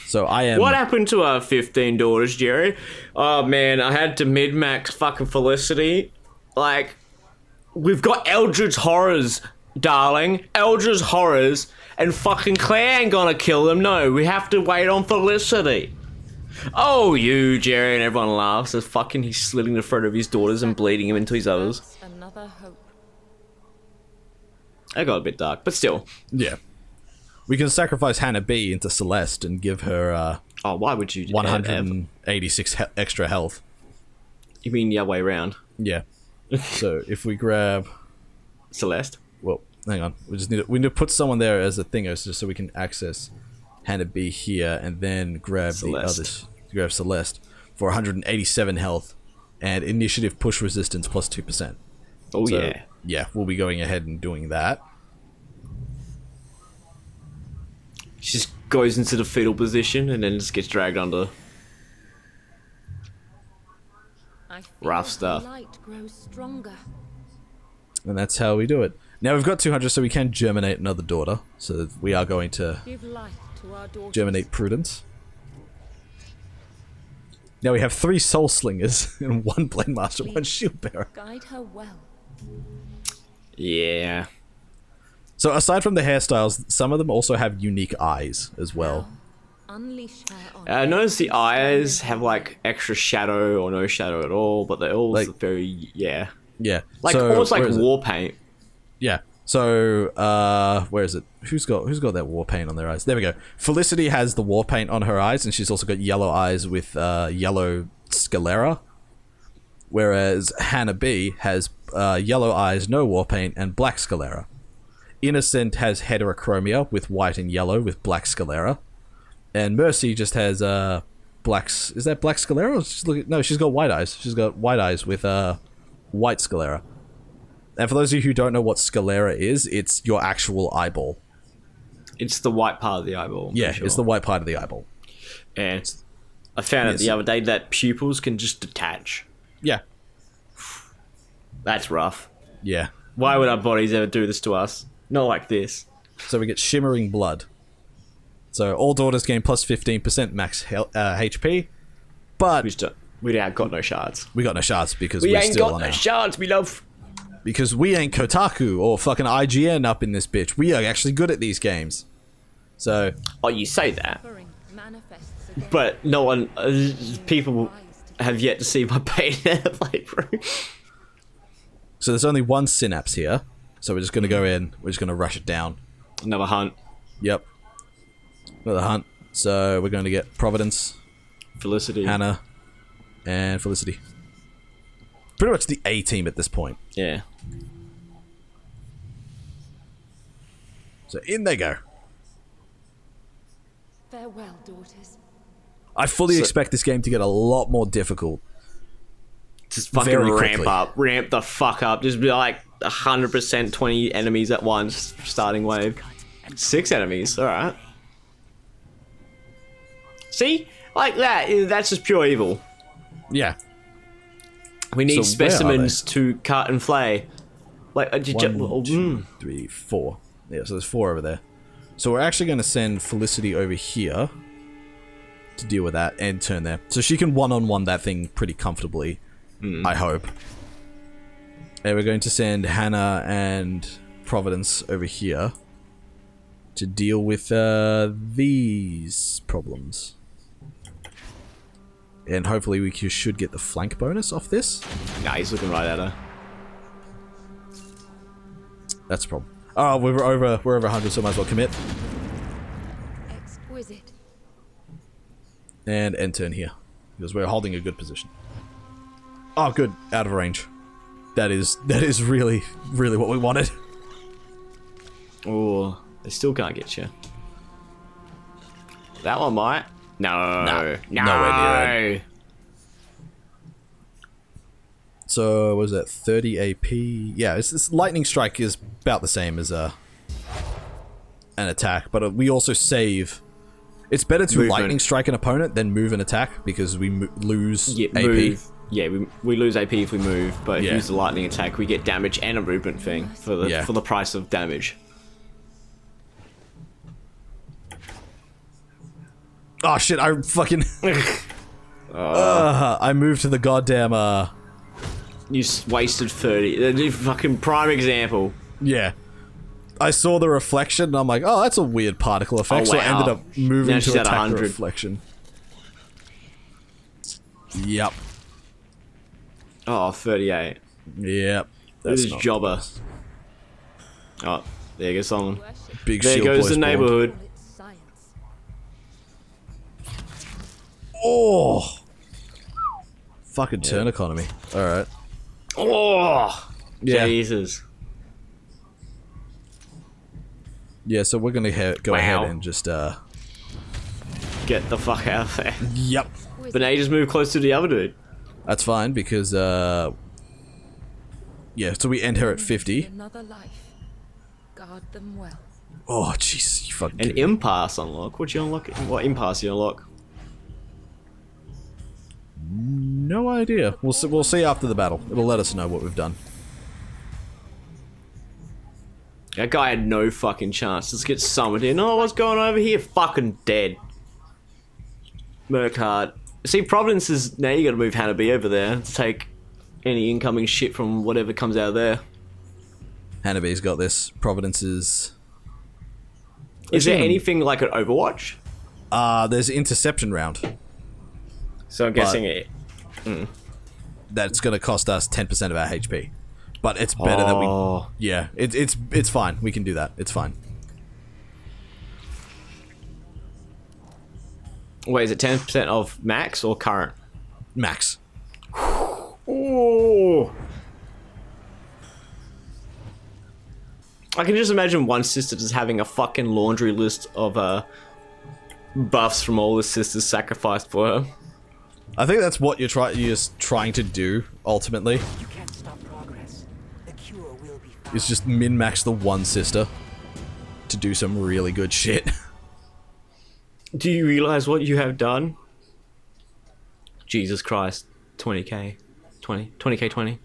So I am... What happened to our 15 daughters, Jerry? Oh, man, I had to min-max fucking Felicity. Like... We've got Eldritch Horrors, darling. Eldritch Horrors. And fucking Claire ain't gonna kill them. No, we have to wait on Felicity. Oh, you, Jerry, and everyone laughs as fucking he's slitting the throat of his daughters and bleeding him into his others. Another hope. That got a bit dark, but still. Yeah. We can sacrifice Hannah B into Celeste and give her why would you 186 extra health. You mean the other way around? Yeah. So if we grab Celeste. Well, hang on. We need to put someone there as a thing, just so we can access Hannah B here, and then grab Celeste. the others. Grab Celeste for 187 health and initiative push resistance plus 2%. Oh, so, yeah. Yeah, we'll be going ahead and doing that. She just goes into the fetal position and then just gets dragged under. Rough stuff. The light grows stronger. And that's how we do it. Now we've got 200, so we can germinate another daughter. So we are going to Give light to our daughters. germinate Prudence. Now we have 3 Soul Slingers and 1 Blade Master, 1 Shield Bearer. Guide her well. Yeah. So aside from the hairstyles, some of them also have unique eyes as well. Unleash her on. I noticed the eyes have like extra shadow or no shadow at all, but they're all Like- very Yeah. like So, almost like where is it? war paint. Yeah. So, where is it? Who's got that war paint on their eyes? There we go. Felicity has the war paint on her eyes, and she's also got yellow eyes with yellow sclera. Whereas Hannah B has yellow eyes, no war paint, and black sclera. Innocent has heterochromia with white and yellow with black sclera. And Mercy just has blacks. Is that black sclera? No, she's got white eyes. She's got white eyes with white sclera. And for those of you who don't know what sclera is, it's your actual eyeball. It's the white part of the eyeball. I'm Yeah, pretty sure. it's the white part of the eyeball. And I found out the other day that pupils can just detach. Yeah. That's rough. Yeah. Why would our bodies ever do this to us? Not like this. So we get Shimmering Blood. So all daughters gain plus 15% max HP, but We ain't got no shards. we got no shards because We we're ain't still got on no our... shards, we love. Because we ain't Kotaku or fucking IGN up in this bitch. We are actually good at these games. So, Oh, you say that, Suffering manifests again. but no one, people have yet to see my pain playthrough. so there's only one synapse here. So we're just gonna go in. We're just gonna rush it down. Another hunt. Yep. Another hunt. So we're going to get Providence, Felicity. Hannah, and Felicity. Pretty much the A team at this point. Yeah. So in they go. Farewell, daughters. I fully expect this game to get a lot more difficult. Just fucking Very ramp quickly. up. Ramp the fuck up. Just be like 100% 20 enemies at once. Starting wave. 6 enemies. Alright. See? Like that. That's just pure evil. Yeah. We need So where are specimens to cut and flay. Like, 1, 2, 3, 4. Yeah, so there's 4 over there. So we're actually going to send Felicity over here to deal with that and turn there. So she can one-on-one that thing pretty comfortably, I hope. And we're going to send Hannah and Providence over here to deal with these problems. And hopefully we should get the flank bonus off this. Nah, he's looking right at her. That's a problem. Oh, we're over 100, so might as well commit. Exquisite. And end turn here. Because we're holding a good position. Oh, good. Out of range. That is really, really what we wanted. Oh, they still can't get you. That one might. No. No. Nowhere near it. So, what was that? 30 AP? Yeah, this lightning strike is about the same as an attack, but we also save. It's better to Movement. lightning strike an opponent than move an attack because we lose Yeah, AP. move. Yeah, we lose AP if we move, but if we Yeah. use the lightning attack, we get damage and a movement thing for the price of damage. Oh shit! I fucking. I moved to the goddamn. You wasted 30. The fucking prime example. Yeah. I saw the reflection and I'm like, oh, that's a weird particle effect. Oh, So I wow. ended up moving Now she's to at attack the 100. reflection. Yep. Oh, 38. Yep. This is not jobber. Oh, there goes someone. big There shield goes boy the spawn. neighborhood. It's science. Oh. Fucking turn economy. Alright. Oh, Yeah. Jesus. Yeah, so we're gonna go Wow. ahead and just, Get the fuck out of there. Yep. But now you just move close to the other dude. That's fine because, yeah, so we end her at 50. Another life. Guard them well. Oh, jeez, you fucking An kidding me. impasse unlock. What'd you unlock? What impasse you unlock? No idea. We'll see after the battle. It'll let us know what we've done. That guy had no fucking chance. Let's get summoned in. Oh, what's going on over here? Fucking dead. Merc hard. See, Providence is... Now you gotta move Hannah B over there to take any incoming shit from whatever comes out of there. Hannah B's got this. Providence is... Is there anything like an Overwatch? There's interception round. So I'm guessing it... That's going to cost us 10% of our HP. But it's better that we... Oh. Yeah, it's fine. We can do that. It's fine. Wait, is it 10% of max or current? Max. Oh. I can just imagine one sister just having a fucking laundry list of buffs from all the sisters sacrificed for her. I think that's what you're just trying to do, ultimately. You can't stop progress. The cure will be found. Is just min-max the one sister to do some really good shit. Do you realize what you have done? Jesus Christ. 20k. 20k 20.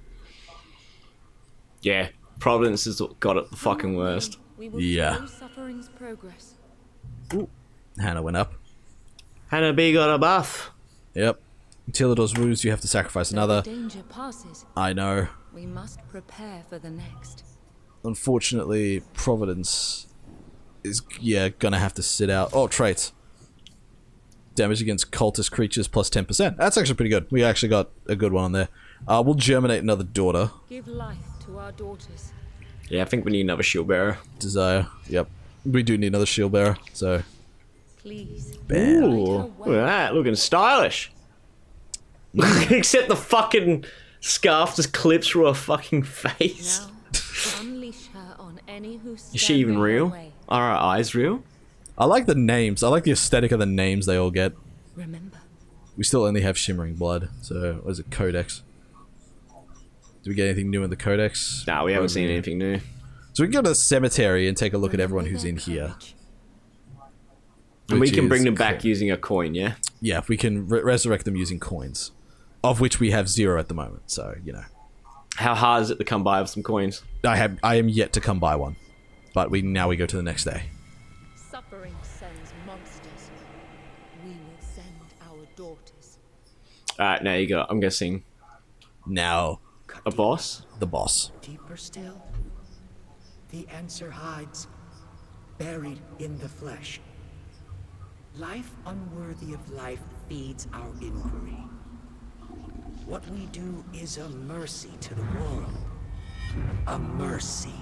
Yeah. Providence has got it the fucking worst. We will Yeah. slow suffering's progress. Hannah went up. Hannah B got a buff. Yep. Until it was moves, you have to sacrifice another. The danger passes. I know. We must prepare for the next. Unfortunately, Providence is, gonna have to sit out. Oh, traits. Damage against cultist creatures plus 10%. That's actually pretty good. We actually got a good one on there. We'll germinate another daughter. Give life to our daughters. Yeah, I think we need another shield bearer. Desire. Yep. We do need another shield bearer, so... Please. Bam. Ooh, look at that, looking stylish. Except the fucking scarf just clips through her fucking face. Now, unleash her on any who Is she even stand in her real? way. Are her eyes real? I like the names. I like the aesthetic of the names they all get. Remember, We still only have Shimmering Blood, so what is it? Codex. Do we get anything new in the Codex? Nah, we haven't seen anything new. So we can go to the cemetery and take a look at everyone who's in here. And we Which can bring is them back cool. using a coin, yeah? Yeah, we can resurrect them using coins. Of which we have 0 at the moment, so, you know. How hard is it to come by with some coins? I am yet to come by one. But we go to the next day. suffering sends monsters. We will send our daughters. Alright, now you go. I'm guessing Now, a boss? the boss. Deeper still, the answer hides, buried in the flesh. Life unworthy of life feeds our inquiry. What we do is a mercy to the world. A mercy.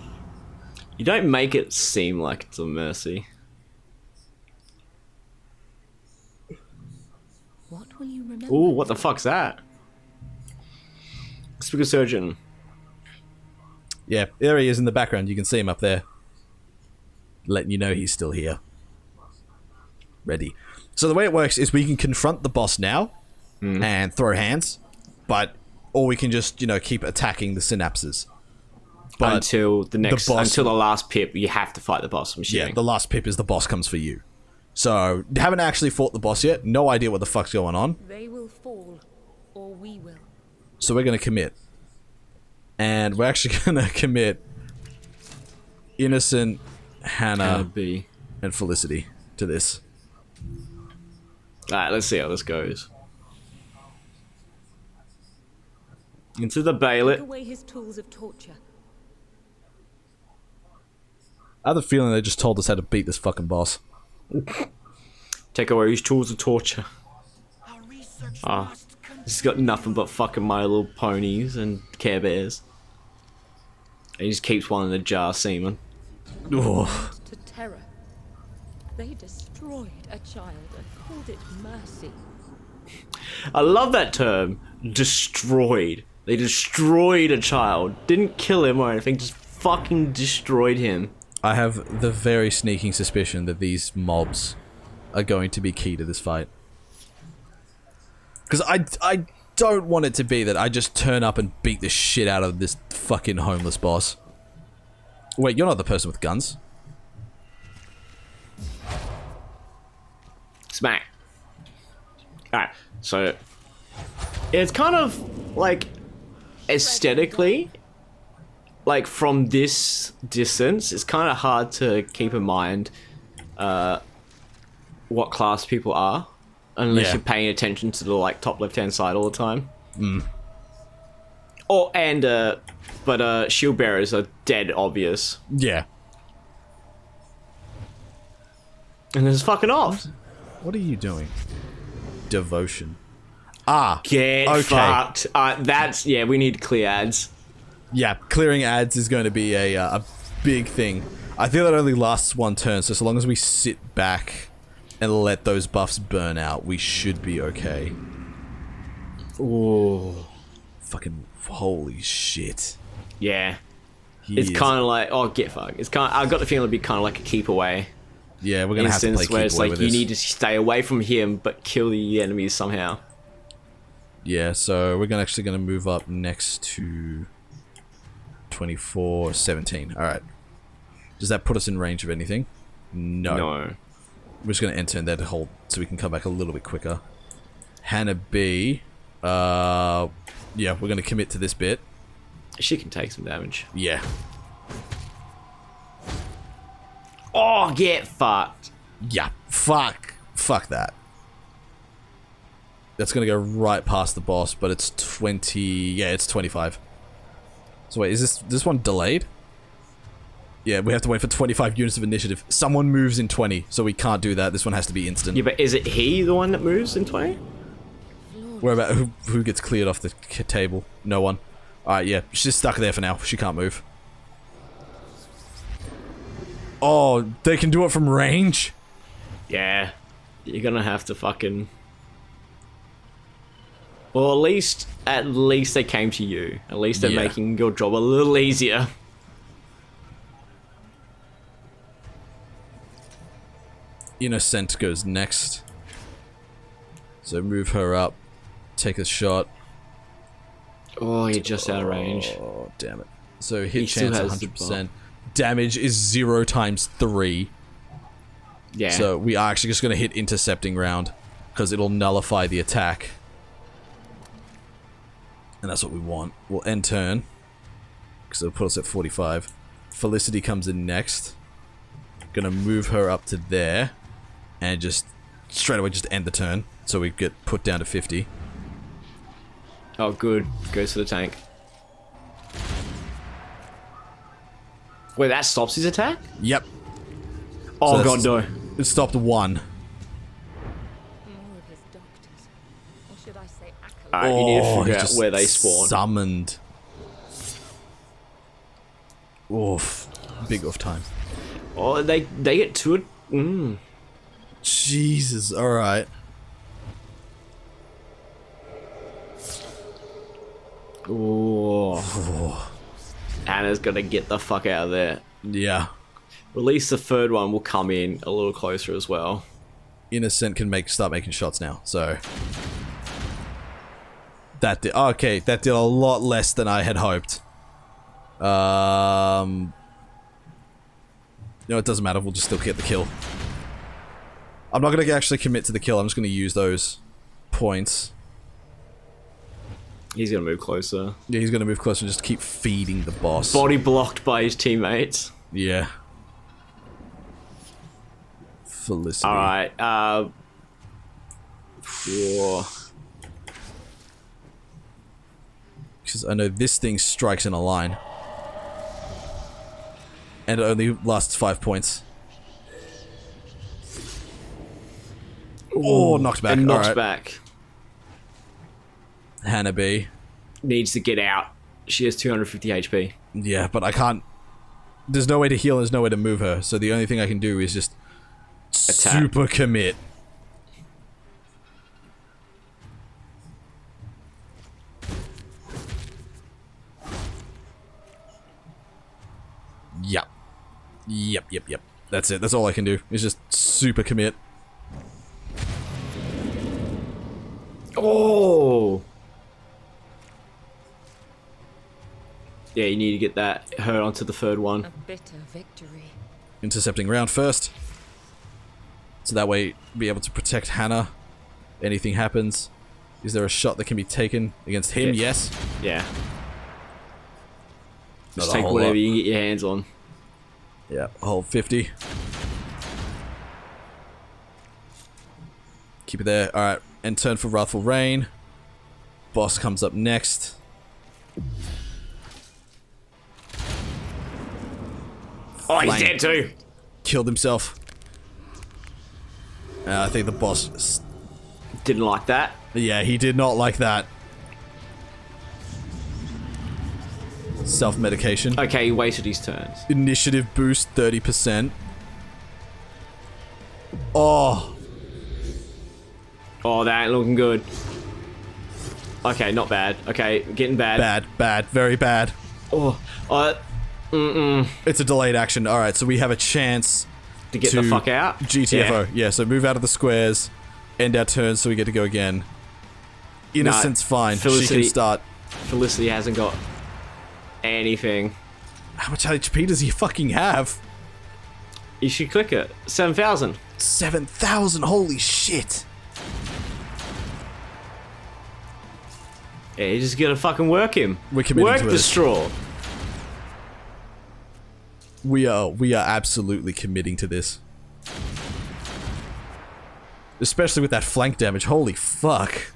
You don't make it seem like it's a mercy. What will you remember? Ooh, what the fuck's that? Speaker surgeon. Yeah, there he is in the background. You can see him up there. Letting you know he's still here. Ready. So the way it works is we can confront the boss now and throw hands, or we can just, keep attacking the synapses. But Until the next, boss- until the last pip, you have to fight the boss, I'm yeah, assuming. the last pip is the boss comes for you. So, haven't actually fought the boss yet. No idea what the fuck's going on. They will fall, or we will. So we're going to commit. And we're actually going to commit Innocent, Hannah, B. and Felicity to this. Alright, let's see how this goes. Into the Take baylet. away his tools of torture. I have a feeling they just told us how to beat this fucking boss. Take away his tools of torture. Our research Ah, must he's got nothing but fucking My Little Ponies and Care Bears. And he just keeps one in the jar, semen. Oh, To terror. They destroyed a child and called it mercy. I love that term. Destroyed. They destroyed a child. Didn't kill him or anything, just fucking destroyed him. I have the very sneaking suspicion that these mobs are going to be key to this fight. Because I don't want it to be that I just turn up and beat the shit out of this fucking homeless boss. Wait, you're not the person with guns. Smack. Alright, so it's kind of like aesthetically, like from this distance, it's kind of hard to keep in mind what class people are unless Yeah. you're paying attention to the like top left hand side all the time. Oh, and but shield bearers are dead obvious, Yeah. and it's fucking off. What are you doing? Devotion. Ah. Get Okay. fucked. That's yeah. We need clear ads. Yeah, clearing ads is going to be a big thing. I feel that only lasts one turn, so long as we sit back and let those buffs burn out, we should be okay. Ooh. Fucking holy shit. Yeah. He It's is- kind of like, oh, get fucked. It's kind. I got the feeling it'd be kind of like a keep away Yeah, we're gonna have to play instance where keep it's away like with you this. need to stay away from him but kill the enemies somehow. Yeah, so we're actually gonna move up next to 24, 17. All right. Does that put us in range of anything? No. No. We're just gonna enter in there to hold, so we can come back a little bit quicker. Hannah B. Yeah, we're gonna commit to this bit. She can take some damage. Yeah. Oh, get fucked. Yeah. Fuck that. That's gonna go right past the boss, but it's 20. Yeah, it's 25. So wait, is this one delayed? Yeah, we have to wait for 25 units of initiative. Someone moves in 20, so we can't do that. This one has to be instant. Yeah, but is it he the one that moves in 20? Where about who gets cleared off the table? No one. Alright, yeah. She's stuck there for now. She can't move. Oh, they can do it from range? Yeah. You're gonna have to fucking... Well, at least they came to you. At least they're making your job a little easier. Innocent goes next. So move her up. Take a shot. Oh, you're just out of range. Oh, damn it. So hit He still chance has the 100%. Damage is 0 times 3. Yeah. So we are actually just going to hit intercepting round. Because it'll nullify the attack. And that's what we want. We'll end turn. Because it'll put us at 45. Felicity comes in next. Gonna move her up to there. And just straight away just end the turn. So we get put down to 50. Oh, good. Goes to the tank. Wait, that stops his attack? Yep. Oh, So god, no. It stopped 1. More of his doctors. Or should I say acolytes? Alright, you need to he figure out just where they spawn. Summoned. Oof. Big oof time. Oh, they get to it. Jesus, alright. Oh. Anna's gonna get the fuck out of there. Yeah. At least the third one will come in a little closer as well. Innocent can start making shots now, so... That did... Okay, that did a lot less than I had hoped. No, it doesn't matter, we'll just still get the kill. I'm not gonna actually commit to the kill, I'm just gonna use those points. He's gonna move closer. Yeah, he's gonna move closer and just keep feeding the boss. Body blocked by his teammates. Yeah. Felicity. Alright, Because I know this thing strikes in a line. And it only lasts 5 points. Oh, knocked back. And knocks Alright. back. Hannah B. Needs to get out. She has 250 HP. Yeah, but I can't... There's no way to heal, there's no way to move her. So the only thing I can do is just... Attack. Super commit. Yep. Yep. That's it. That's all I can do. Is just super commit. Oh! Yeah, you need to get her onto the third one. A bitter victory. Intercepting round first. So that way, be able to protect Hannah. Anything happens. Is there a shot that can be taken against him? Yeah. Yes. Yeah. Not Just a take whole whatever lot. you can get your hands on. Yeah, hold 50. Keep it there. Alright, and turn for Wrathful Rain. Boss comes up next. Oh, he's Flank. dead too! Killed himself. I think the boss... Didn't like that. Yeah, he did not like that. Self-medication. Okay, he wasted his turns. Initiative boost 30%. Oh. Oh, that ain't looking good. Okay, not bad. Okay, getting bad. Bad. Very bad. Oh, It's a delayed action. Alright, so we have a chance to get the fuck out. GTFO. Yeah, so move out of the squares. End our turn so we get to go again. Innocent's fine. She Felicity- can start. Felicity hasn't got anything. How much HP does he fucking have? You should click it. 7,000. 7,000. Holy shit. Yeah, you just gotta fucking work him. We're committing work to the it. straw. We are absolutely committing to this. Especially with that flank damage. Holy fuck.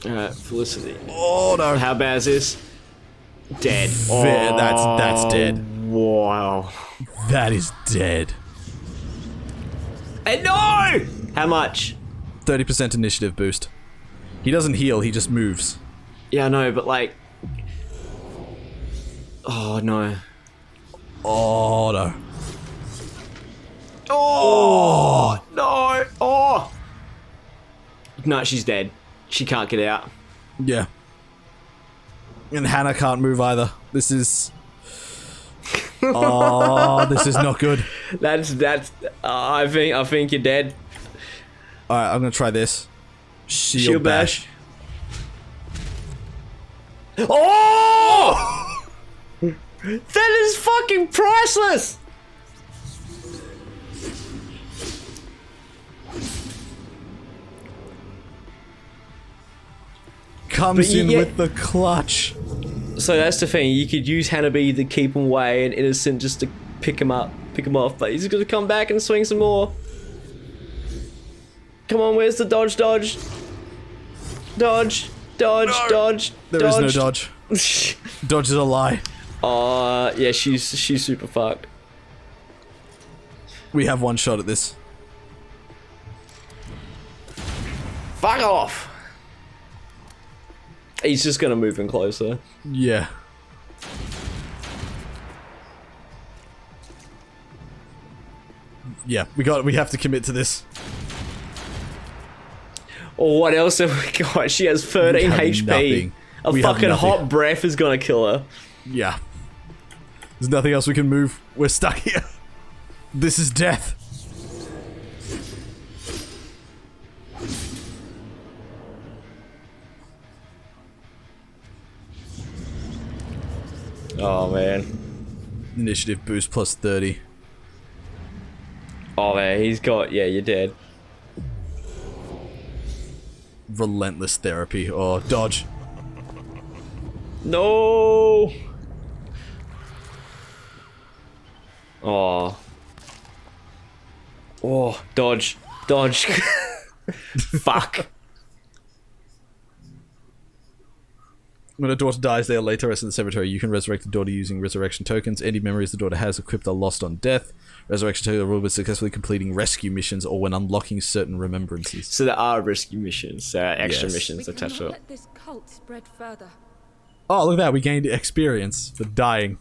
Felicity. Oh no. How bad is this? Dead. That's dead. Wow. That is dead. And no! How much? 30% initiative boost. He doesn't heal, he just moves. Yeah, I know, but like... Oh, no. Oh no. Oh no! Oh no, she's dead. She can't get out. Yeah. And Hannah can't move either. This is. Oh, this is not good. That's. I think you're dead. All right, I'm gonna try this. Shield bash. Oh! That is fucking priceless. Comes in with the clutch. So that's the thing. You could use Hannah-B to keep him away, and Innocent just to pick him up, pick him off. But he's gonna come back and swing some more. Come on, where's the dodge? Dodge. Dodge. Dodge. No. Dodge. There is no dodge. Dodge is a lie. Yeah, she's super fucked. We have one shot at this. Fuck off. He's just gonna move in closer. Yeah. Yeah, we have to commit to this. Or what else have we got? She has 13 HP. Nothing. A fucking hot breath is gonna kill her. Yeah. There's nothing else we can move. We're stuck here. This is death. Oh man. Initiative boost plus 30. Oh man, he's got, yeah, you're dead. Relentless therapy. Oh, dodge. No. Oh. Oh, dodge. Dodge. Fuck. When a daughter dies, they are laid to rest in the cemetery. You can resurrect the daughter using resurrection tokens. Any memories the daughter has equipped are lost on death. Resurrection tokens are ruled with successfully completing rescue missions or when unlocking certain remembrances. So there are rescue missions, extra Yes. missions attached to it. Let this cult spread further. Oh, look at that. We gained experience for dying.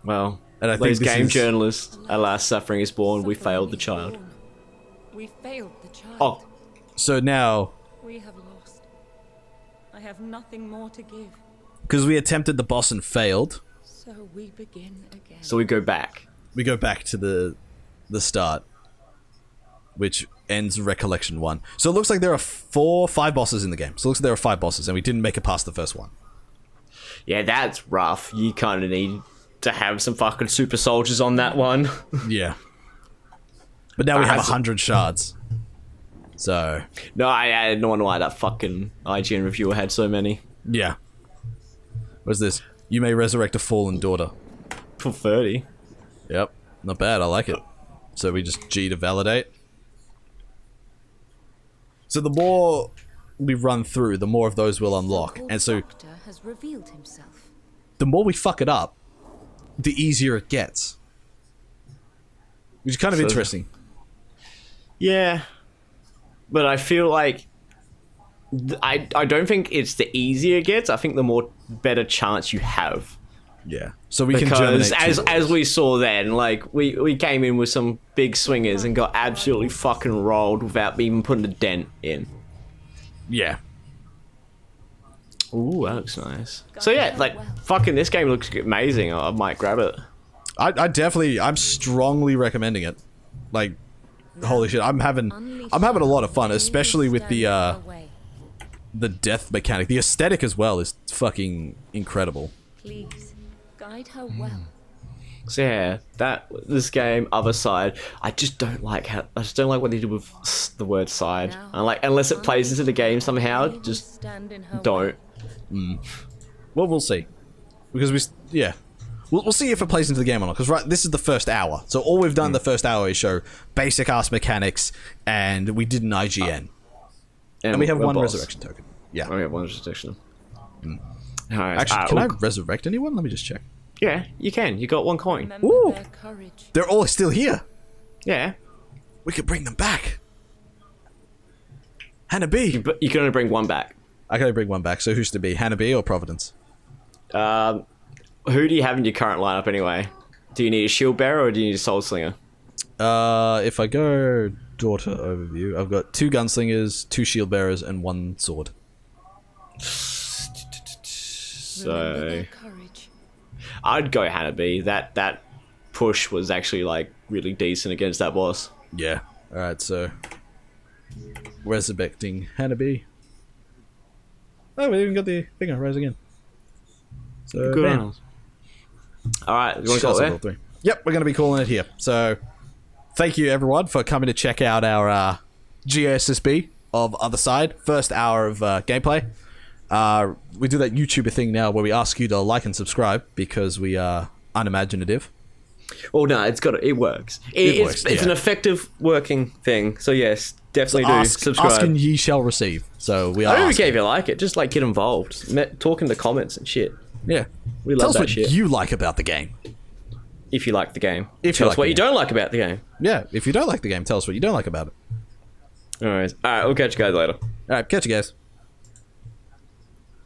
Well, And I those think this game is- journalists, alas, suffering is born, we failed the child. We failed the child. Oh, So now, We have lost. I have nothing more to give. because we attempted the boss and failed, So we begin again. so we go back. we go back to the start, which ends Recollection 1. So it looks like there are 5 bosses in the game. So it looks like there are 5 bosses, and we didn't make it past the first one. Yeah, that's rough. You kind of need to have some fucking super soldiers on that one. Yeah. But now we have That's- 100 shards. So, No, I don't know why that fucking IGN reviewer had so many. yeah. What's this? You may resurrect a fallen daughter. For 30. Yep. Not bad, I like it. So we just G to validate. So the more we run through, the more of those will unlock. And so Doctor has revealed himself. the more we fuck it up, the easier it gets. Which is kind of So- interesting. Yeah. But I feel like... I don't think it's the easier it gets. I think the more better chance you have. Yeah. So we can Because germinate as two as we saw then, like, we came in with some big swingers and got absolutely fucking rolled without even putting a dent in. Yeah. Ooh, that looks nice. So yeah, like, fucking this game looks amazing. I might grab it. I'm strongly recommending it. Like, holy shit, I'm having a lot of fun, especially with the death mechanic. The aesthetic as well is fucking incredible. Please guide her well. So yeah, this game, Othercide, I just don't like what they did with the word side. Now, And like, unless it plays into the game somehow, He will just stand in her don't. way. Well, we'll see. Because we'll see if it plays into the game or not. Because this is the first hour. So all we've done the first hour is show basic ass mechanics, and we did an IGN. And we have one resurrection token. Yeah. Oh, we have one resurrection. Alright, Actually, can I resurrect anyone? Let me just check. Yeah, you can. You got one coin. Remember Ooh. their courage. They're all still here. Yeah. We could bring them back. Hannah B. But you can only bring one back. I can only bring one back. So who's to be? Hannah B or Providence? Who do you have in your current lineup anyway? Do you need a shield bearer or do you need a soul slinger? If I go daughter overview, I've got 2 gunslingers, 2 shield bearers, and 1 sword. Remember their So courage. I'd go Hanabi. That push was actually like really decent against that boss. Yeah. Alright, so resurrecting Hanabi. Oh, we even got the thing rise again. So Good bam. on us. All right, you want to call it Level there? 3. Yep, we're going to be calling it here. So thank you everyone for coming to check out our GSSB of Othercide. First hour of gameplay. We do that YouTuber thing now where we ask you to like and subscribe because we are unimaginative. Well, no, it works. It's yeah. an effective working thing. So yes, definitely do subscribe. Ask and ye shall receive. So we are. I don't even asking. care if you like it. Just like get involved, talk in the comments and shit. Yeah. We Tell love us that what shit. you like about the game. If you like the game, If you tell like us what the you game. don't like about the game. Yeah. If you don't like the game, tell us what you don't like about it. All right, we'll catch you guys later. All right. Catch you guys.